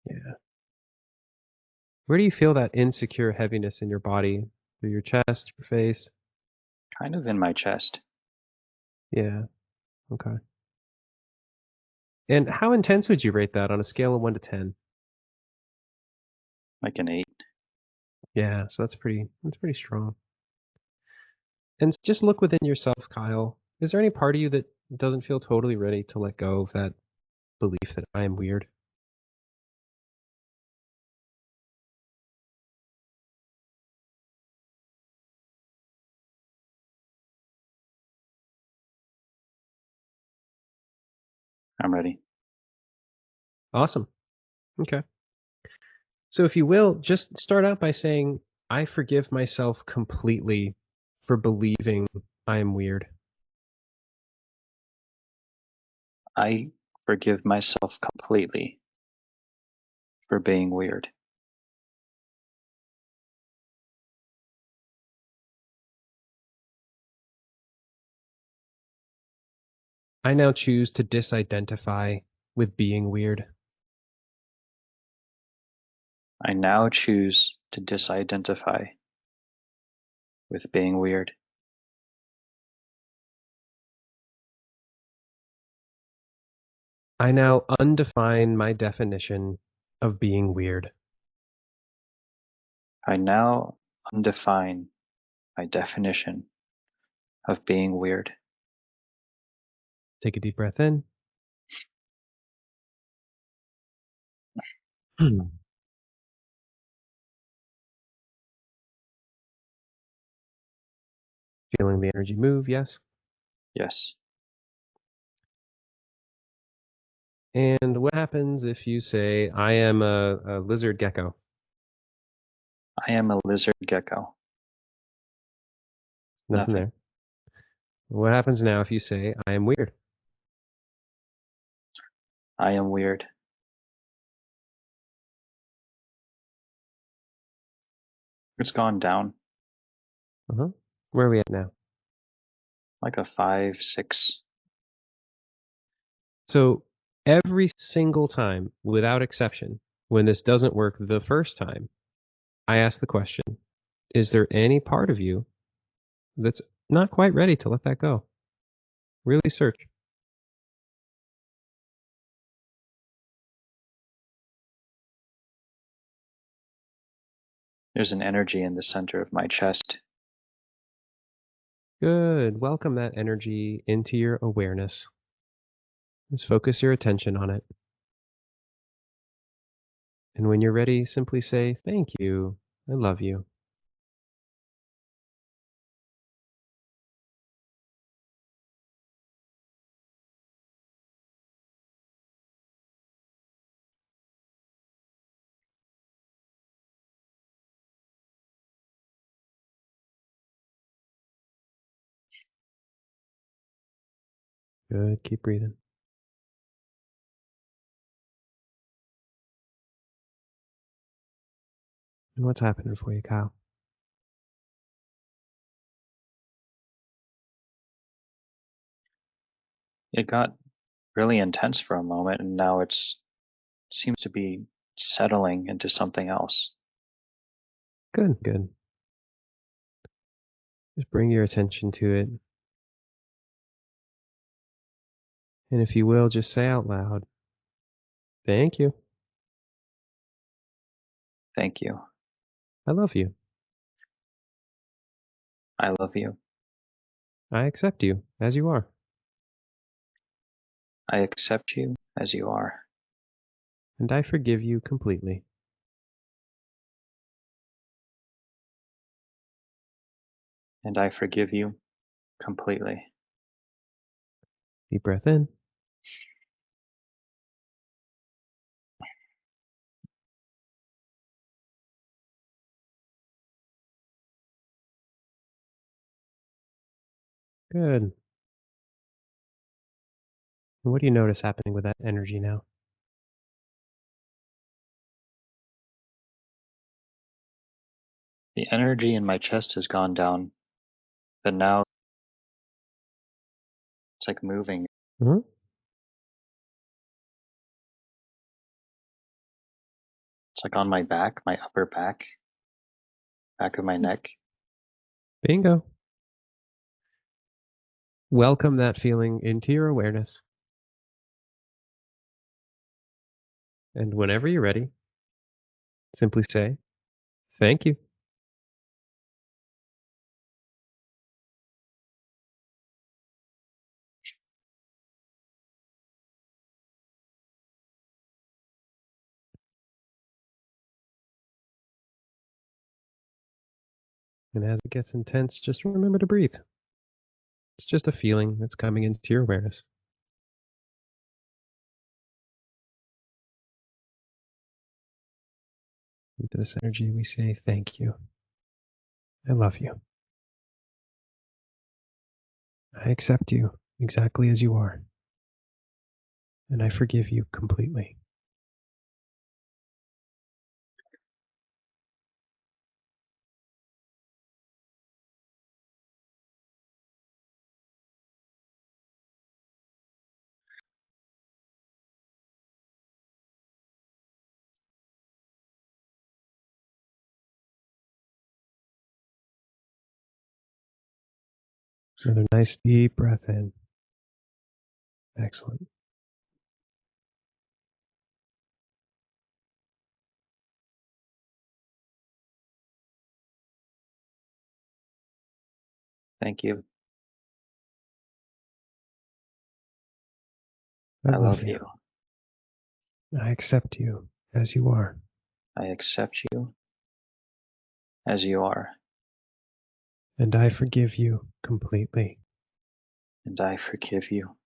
Yeah. Where do you feel that insecure heaviness in your body? Through your chest, your face? Kind of in my chest. Yeah. Okay. And how intense would you rate that on a scale of 1 to 10? Like an 8. Yeah, so that's pretty strong. And just look within yourself, Kyle. Is there any part of you that doesn't feel totally ready to let go of that belief that I am weird? I'm ready. Awesome. Okay. So if you will, just start out by saying, I forgive myself completely for believing I am weird. I forgive myself completely for being weird. I now choose to disidentify with being weird. I now choose to disidentify with being weird. I now undefine my definition of being weird. I now undefine my definition of being weird. Take a deep breath in. Feeling the energy move, yes. Yes. And what happens if you say, I am a lizard gecko? I am a lizard gecko. Nothing Nothing. there. What happens now if you say, I am weird? I am weird. It's gone down Uh-huh. Where are we at now? like a 5, 6. So every single time, without exception, when this doesn't work the first time, I ask the question, is there any part of you that's not quite ready to let that go? Really search. There's an energy in the center of my chest. Good. Welcome that energy into your awareness. Just focus your attention on it. And when you're ready, simply say, thank you. I love you. Good. Keep breathing. And what's happening for you, Kyle? It got really intense for a moment, and now seems to be settling into something else. Good, good. Just bring your attention to it. And if you will, just say out loud, thank you. Thank you. I love you. I love you. I accept you as you are. I accept you as you are. And I forgive you completely. And I forgive you completely. Deep breath in. Good. And what do you notice happening with that energy now? The energy in my chest has gone down, but now it's like moving. Hmm. It's like on my back, my upper back of my neck. Bingo. Welcome that feeling into your awareness. And whenever you're ready, simply say, thank you. And as it gets intense, just remember to breathe. It's just a feeling that's coming into your awareness. Into this energy, we say, thank you. I love you. I accept you exactly as you are. And I forgive you completely. Another nice deep breath in. Excellent. Thank you. I I love you. I accept you as you are. I accept you as you are. And I forgive you completely. And I forgive you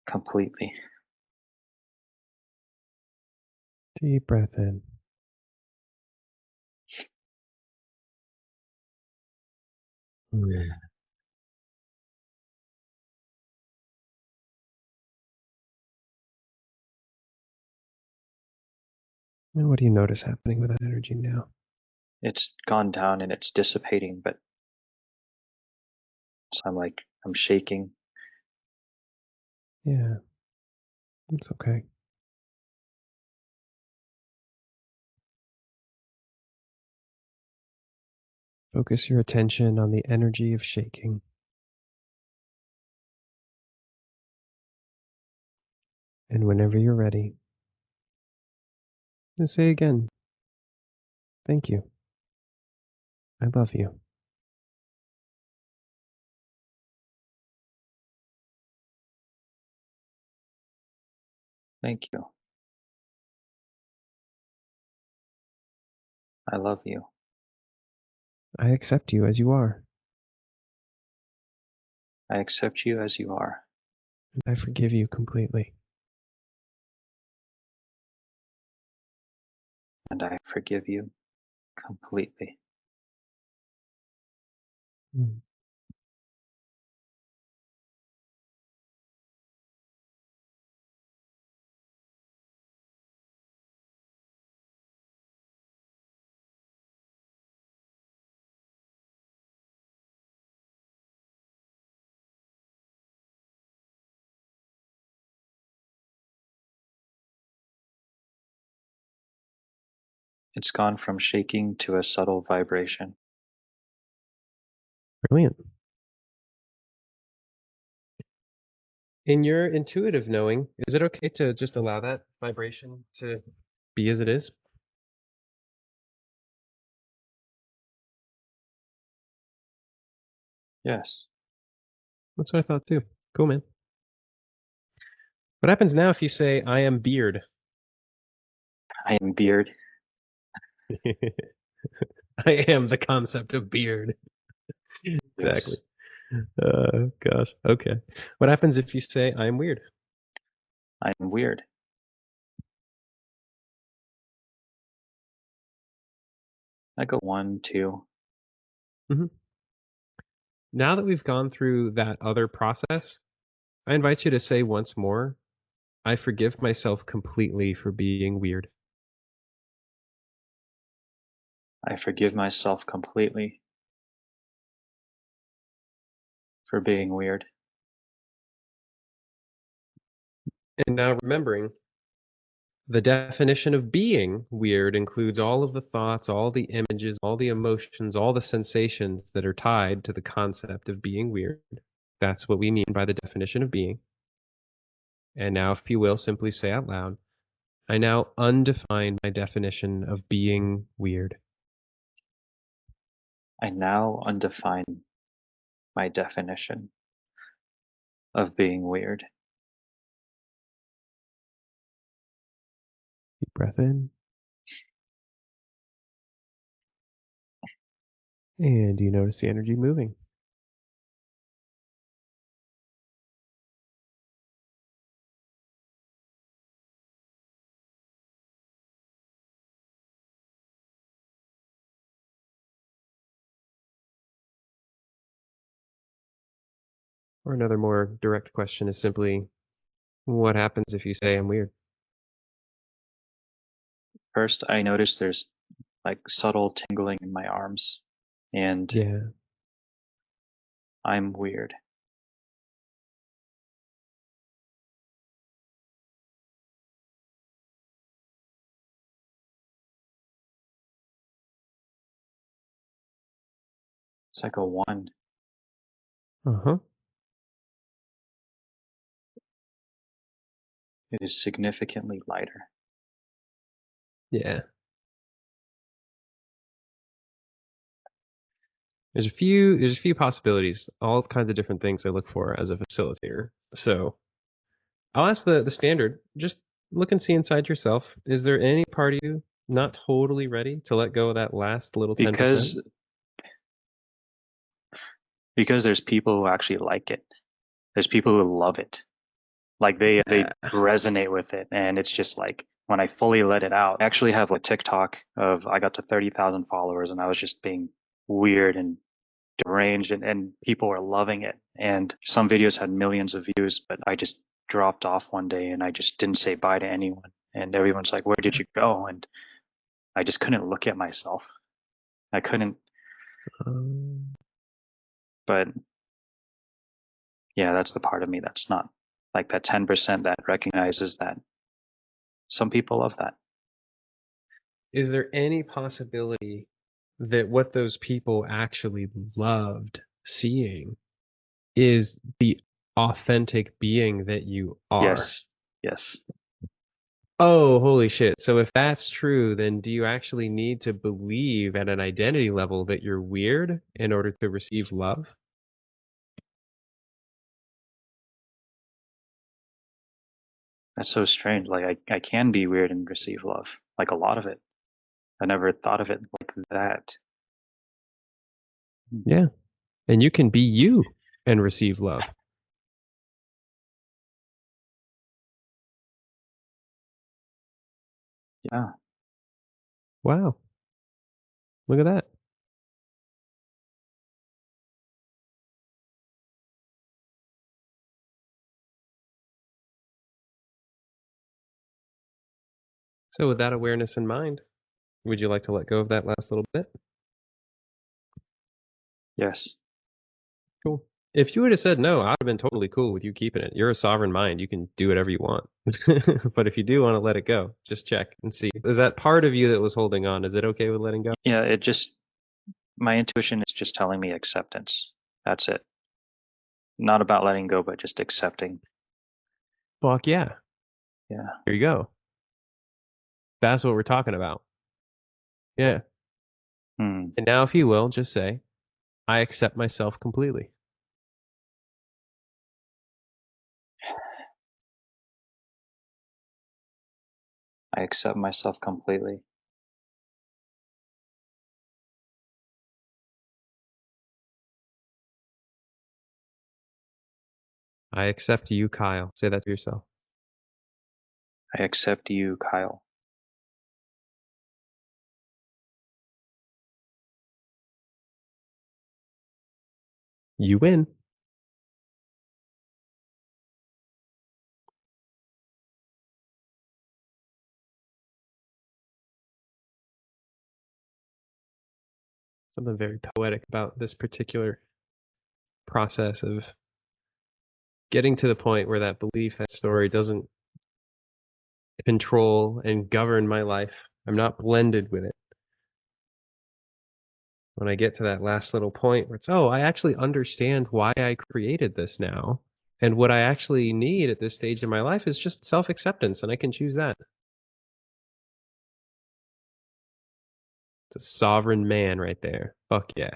completely. Deep breath in. Mm. And what do you notice happening with that energy now? It's gone down and it's dissipating, but so I'm shaking. Yeah, it's okay. Focus your attention on the energy of shaking. And whenever you're ready, just say again, thank you. I love you. Thank you. I love you. I accept you as you are. I accept you as you are. And I forgive you completely. And I forgive you completely. Mm. It's gone from shaking to a subtle vibration. Brilliant. In your intuitive knowing, is it okay to just allow that vibration to be as it is? Yes, That's what I thought too. Cool, man. What happens now if you say, I am beard? I am beard. I am the concept of beard. Exactly. Yes, Gosh. Okay. What happens if you say, I am weird? I am weird. I go 1, 2. Hmm. Now that we've gone through that other process, I invite you to say once more, I forgive myself completely for being weird. I forgive myself completely for being weird. And now remembering, the definition of being weird includes all of the thoughts, all the images, all the emotions, all the sensations that are tied to the concept of being weird. That's what we mean by the definition of being. And now, if you will, simply say out loud, I now undefine my definition of being weird. I now undefine my definition of being weird. Deep breath in. And you notice the energy moving. Or another more direct question is simply, what happens if you say I'm weird? First, I notice there's like subtle tingling in my arms, and Yeah. I'm weird. It's like a 1. Uh-huh. It is significantly lighter. Yeah. There's a few possibilities, all kinds of different things I look for as a facilitator. So I'll ask the standard, just look and see inside yourself. Is there any part of you not totally ready to let go of that last little 10%? Because there's people who actually like it. There's people who love it. Like they Yeah. resonate with it, and it's just like when I fully let it out. I actually have a TikTok of I got to 30,000 followers, and I was just being weird and deranged, and people were loving it. And some videos had millions of views, but I just dropped off one day, and I just didn't say bye to anyone. And everyone's like, "Where did you go?" And I just couldn't look at myself. I couldn't. Um, But yeah, that's the part of me that's not like that 10% that recognizes that some people love that. is there any possibility that what those people actually loved seeing is the authentic being that you are? Yes. Yes. Oh, holy shit. So if that's true, then do you actually need to believe at an identity level that you're weird in order to receive love? That's so strange. Like I can be weird and receive love. Like a lot of it. I never thought of it like that. Yeah. And you can be you and receive love. Yeah. Wow. Look at that. So with that awareness in mind, would you like to let go of that last little bit? Yes. Cool. If you would have said no, I'd have been totally cool with you keeping it. You're a sovereign mind. You can do whatever you want. But if you do want to let it go, just check and see. Is that part of you that was holding on? Is it okay with letting go? Yeah, it just, my intuition is just telling me acceptance. That's it. Not about letting go, but just accepting. Fuck yeah. Yeah. Here you go. That's what we're talking about. Yeah. Hmm. And now, if you will, just say, I accept myself completely. I accept myself completely. I accept you, Kyle. Say that to yourself. I accept you, Kyle. You win. Something very poetic about this particular process of getting to the point where that belief, that story doesn't control and govern my life. I'm not blended with it. When I get to that last little point where it's, oh, I actually understand why I created this now. And what I actually need at this stage in my life is just self acceptance, and I can choose that. It's a sovereign man right there. Fuck yeah.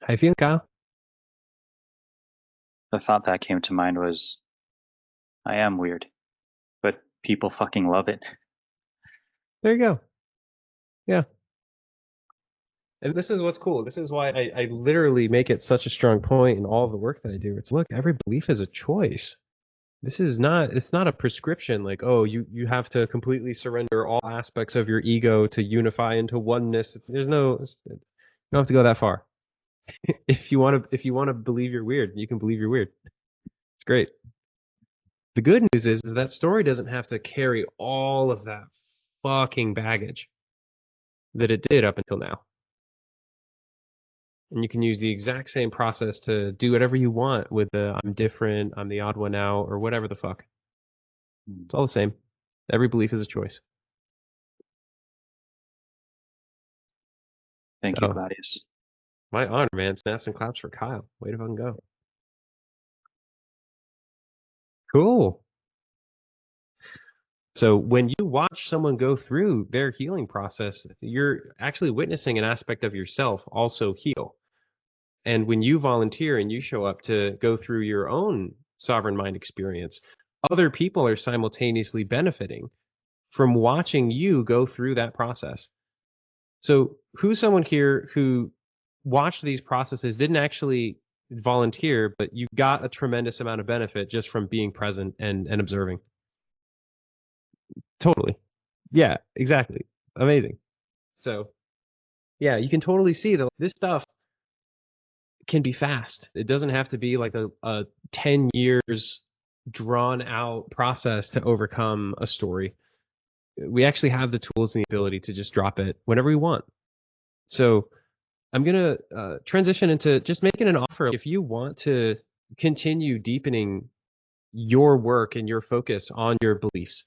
How you feeling, Kyle? The thought that came to mind was, I am weird, but people fucking love it. There you go. Yeah. And this is what's cool. This is why I literally make it such a strong point in all of the work that I do. It's look, every belief is a choice. This is not, it's not a prescription like, oh, you have to completely surrender all aspects of your ego to unify into oneness. There's no, you don't have to go that far. If you want to believe you're weird, you can believe you're weird. It's great. The good news is that story doesn't have to carry all of that fucking baggage that it did up until now. And you can use the exact same process to do whatever you want with the I'm different, I'm the odd one out, or whatever the fuck. It's all the same. Every belief is a choice. Thank you, So, Gladius. my honor, man. Snaps and claps for Kyle. Way to fucking go. Cool. So when you watch someone go through their healing process, you're actually witnessing an aspect of yourself also heal. And when you volunteer and you show up to go through your own sovereign mind experience, other people are simultaneously benefiting from watching you go through that process. So who's someone here who watched these processes, didn't actually volunteer, but you got a tremendous amount of benefit just from being present and observing? Totally. Yeah, exactly. Amazing. So yeah, you can totally see that this stuff can be fast. It doesn't have to be like a 10 years drawn out process to overcome a story. We actually have the tools and the ability to just drop it whenever we want. So I'm going to transition into just making an offer. If you want to continue deepening your work and your focus on your beliefs,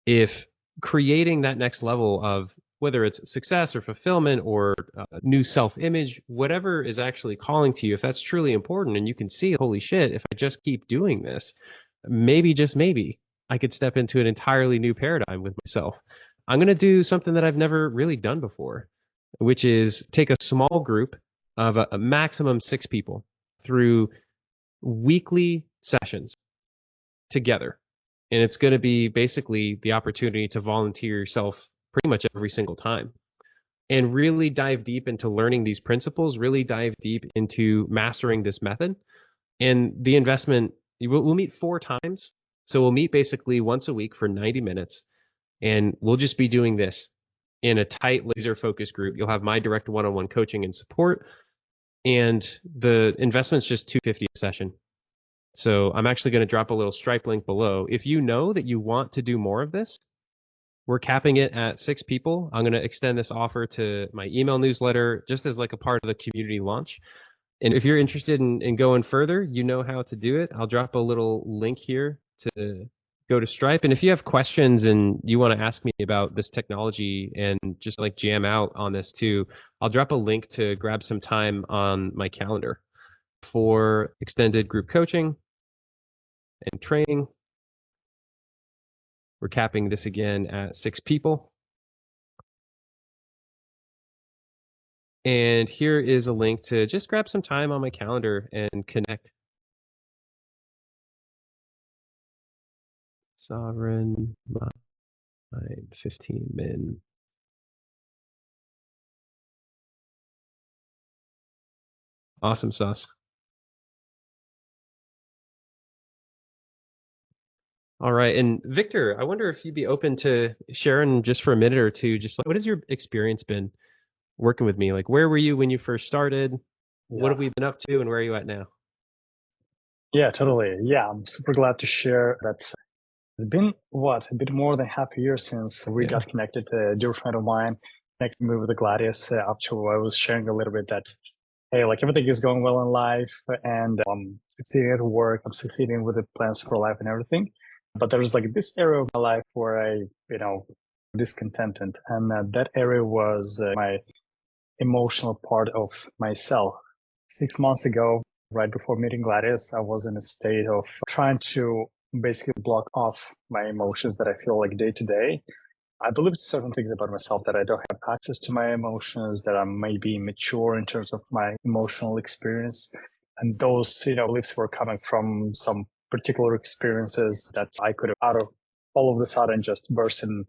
if creating that next level of whether it's success or fulfillment or new self-image, whatever is actually calling to you, if that's truly important and you can see, holy shit, if I just keep doing this, maybe, just maybe, I could step into an entirely new paradigm with myself. I'm going to do something that I've never really done before, which is take a small group of a maximum 6 people through weekly sessions together. And it's going to be basically the opportunity to volunteer yourself pretty much every single time and really dive deep into learning these principles, really dive deep into mastering this method. And the investment, we'll meet 4 times. So we'll meet basically once a week for 90 minutes. And we'll just be doing this in a tight laser focus group. You'll have my direct one-on-one coaching and support. And the investment's just $250 a session. So I'm actually going to drop a little Stripe link below. If you know that you want to do more of this, We're capping it at 6 people. I'm going to extend this offer to my email newsletter just as like a part of the community launch. And if you're interested in going further, you know how to do it. I'll drop a little link here to go to Stripe. And if you have questions and you want to ask me about this technology and just like jam out on this too, I'll drop a link to grab some time on my calendar for extended group coaching and training. We're capping this again at 6 people. And here is a link to just grab some time on my calendar and connect. Sovereign mind, 15 min. Awesome sauce. All right. And Victor, I wonder if you'd be open to sharing just for a minute or two, just like, what has your experience been working with me? Like, where were you when you first started? What have we been up to and where are you at now? Yeah, totally. Yeah, I'm super glad to share that. It's been a bit more than half a year since we got connected. A dear friend of mine connected me with the Gladius after I was sharing a little bit that, hey, like everything is going well in life and I'm succeeding at work, I'm succeeding with the plans for life and everything. But there's like this area of my life where I, discontented. And that area was my emotional part of myself. 6 months ago, right before meeting Gladius, I was in a state of trying to basically block off my emotions that I feel like day to day. I believe certain things about myself that I don't have access to my emotions, that I may be immature in terms of my emotional experience. And those, beliefs were coming from some particular experiences that I could have out of all of a sudden just burst in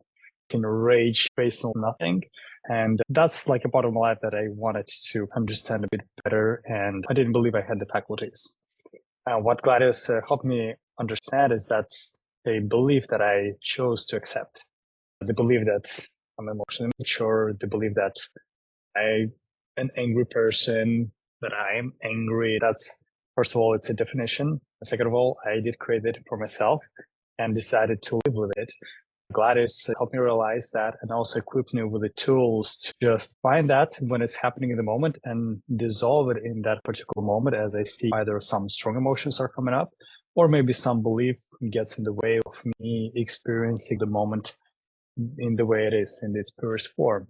rage based on nothing. And that's like a part of my life that I wanted to understand a bit better. And I didn't believe I had the faculties. What Gladius helped me understand is that's a belief that I chose to accept. The belief that I'm emotionally mature, the belief that I'm an angry person, that I'm angry. That's, first of all, it's a definition. Second of all, I did create it for myself and decided to live with it. Gladius helped me realize that and also equipped me with the tools to just find that when it's happening in the moment and dissolve it in that particular moment as I see either some strong emotions are coming up or maybe some belief gets in the way of me experiencing the moment in the way it is in its purest form.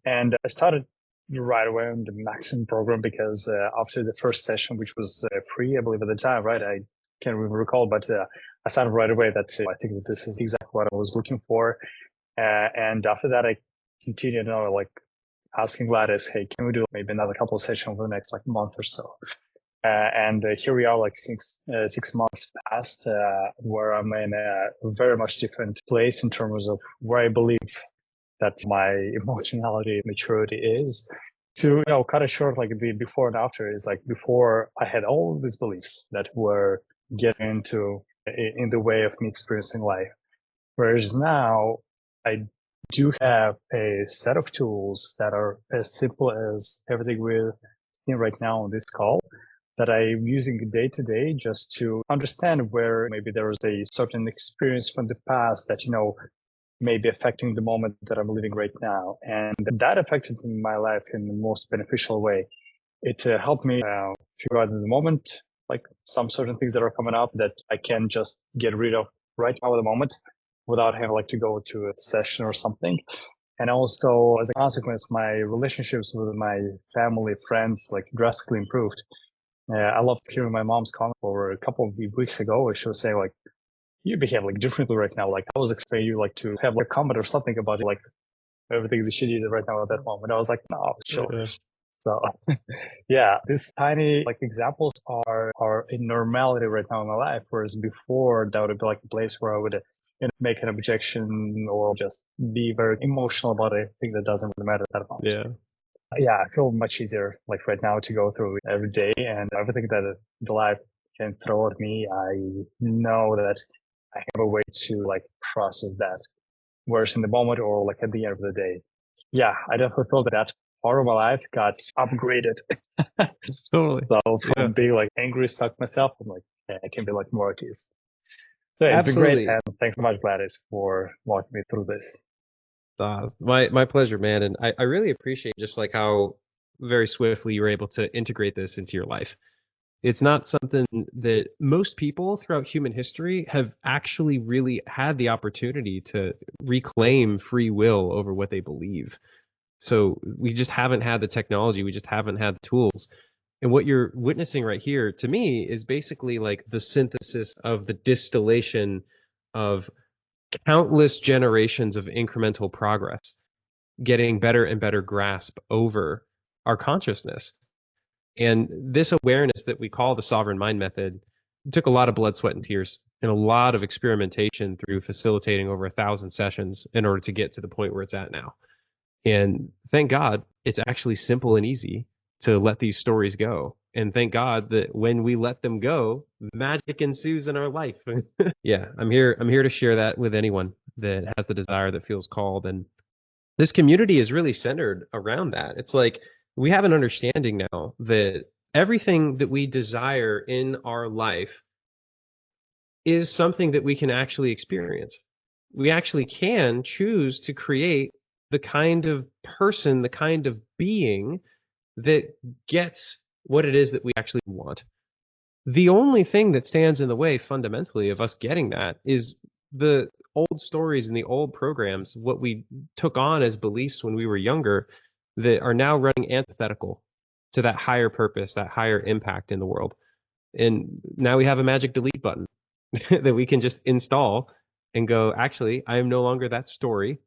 And I started right away on the maximum program because after the first session, which was free, I believe at the time, right? I can't even recall, but I started right away that I think that this is exactly what I was looking for. And after that, I continued, like asking Gladys, hey, can we do maybe another couple of sessions over the next like month or so? And here we are, like 6 months past, where I'm in a very much different place in terms of where I believe that my emotionality maturity is. To cut it short, like the before and after is like before I had all these beliefs that were getting into in the way of me experiencing life, whereas now I do have a set of tools that are as simple as everything we're seeing right now on this call that I'm using day to day just to understand where maybe there was a certain experience from the past that may be affecting the moment that I'm living right now. And that affected my life in the most beneficial way. It helped me figure out in the moment, like some certain things that are coming up that I can just get rid of right now at the moment without having like to go to a session or something. And also as a consequence, my relationships with my family, friends, like drastically improved. I loved hearing my mom's comment over a couple of weeks ago where she was saying like, you behave like differently right now. Like I was expecting you like to have like a comment or something about like everything that she did right now at that moment. I was like, no, chill. So yeah, these tiny like examples are a normality right now in my life. Whereas before that would be like a place where I would make an objection or just be very emotional about a thing that doesn't really matter that much. Yeah, I feel much easier like right now to go through every day and everything that the life can throw at me. I know that I have a way to like process that. Whereas in the moment or like at the end of the day, yeah, I definitely feel that part of my life got upgraded. Totally. So from being like angry, stuck myself, I'm like, yeah, I can be like more at ease. So it's been great. And thanks so much, Gladys, for walking me through this. My pleasure, man. And I really appreciate just like how very swiftly you were able to integrate this into your life. It's not something that most people throughout human history have actually really had the opportunity to reclaim free will over what they believe. So we just haven't had the technology, we just haven't had the tools. And what you're witnessing right here to me is basically like the synthesis of the distillation of countless generations of incremental progress, getting better and better grasp over our consciousness. And this awareness that we call the sovereign mind method took a lot of blood, sweat, and tears and a lot of experimentation through facilitating over 1,000 sessions in order to get to the point where it's at now. And thank God it's actually simple and easy to let these stories go. And thank God that when we let them go, magic ensues in our life. Yeah, I'm here to share that with anyone that has the desire, that feels called. And this community is really centered around that. It's like we have an understanding now that everything that we desire in our life is something that we can actually experience. We actually can choose to create the kind of person, the kind of being that gets what it is that we actually want. The only thing that stands in the way fundamentally of us getting that is the old stories and the old programs, what we took on as beliefs when we were younger, that are now running antithetical to that higher purpose, that higher impact in the world. And now we have a magic delete button that we can just install and go, actually, I am no longer that story.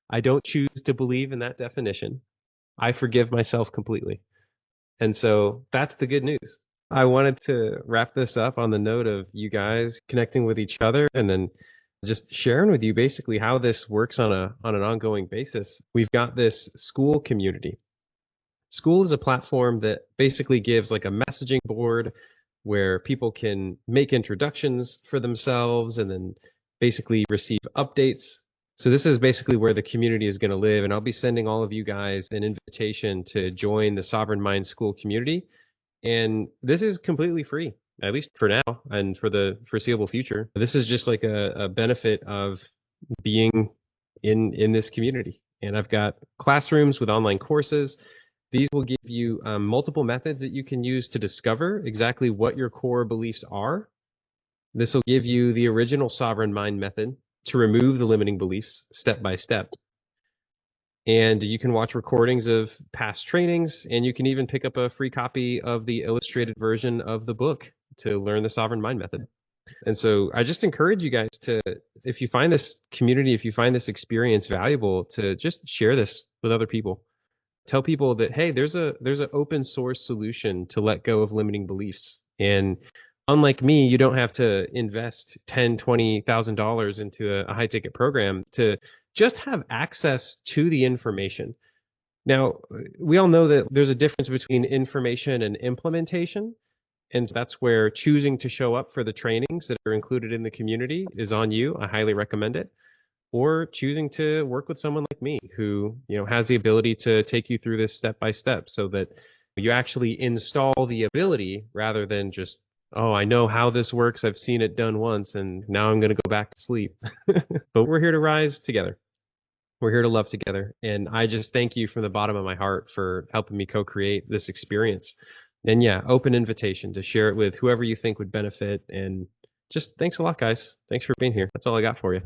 I don't choose to believe in that definition. I forgive myself completely. And so that's the good news. I wanted to wrap this up on the note of you guys connecting with each other and then just sharing with you basically how this works on an ongoing basis. We've got this school community. School is a platform that basically gives like a messaging board where people can make introductions for themselves and then basically receive updates. So this is basically where the community is going to live, and I'll be sending all of you guys an invitation to join the Sovereign Mind School community. And this is completely free, at least for now and for the foreseeable future. This is just like a benefit of being in this community. And I've got classrooms with online courses. These will give you multiple methods that you can use to discover exactly what your core beliefs are. This will give you the original sovereign mind method to remove the limiting beliefs step by step. And you can watch recordings of past trainings, and you can even pick up a free copy of the illustrated version of the book to learn the sovereign mind method. And so I just encourage you guys to, if you find this community, if you find this experience valuable, to just share this with other people. Tell people that, hey, there's an open source solution to let go of limiting beliefs. And unlike me, you don't have to invest $10,000-$20,000 into a high ticket program to just have access to the information. Now, we all know that there's a difference between information and implementation. And that's where choosing to show up for the trainings that are included in the community is on you. I highly recommend it. Or choosing to work with someone like me who, has the ability to take you through this step by step so that you actually install the ability rather than just, oh, I know how this works. I've seen it done once and now I'm going to go back to sleep. But we're here to rise together. We're here to love together. And I just thank you from the bottom of my heart for helping me co-create this experience. And yeah, open invitation to share it with whoever you think would benefit. And just thanks a lot, guys. Thanks for being here. That's all I got for you.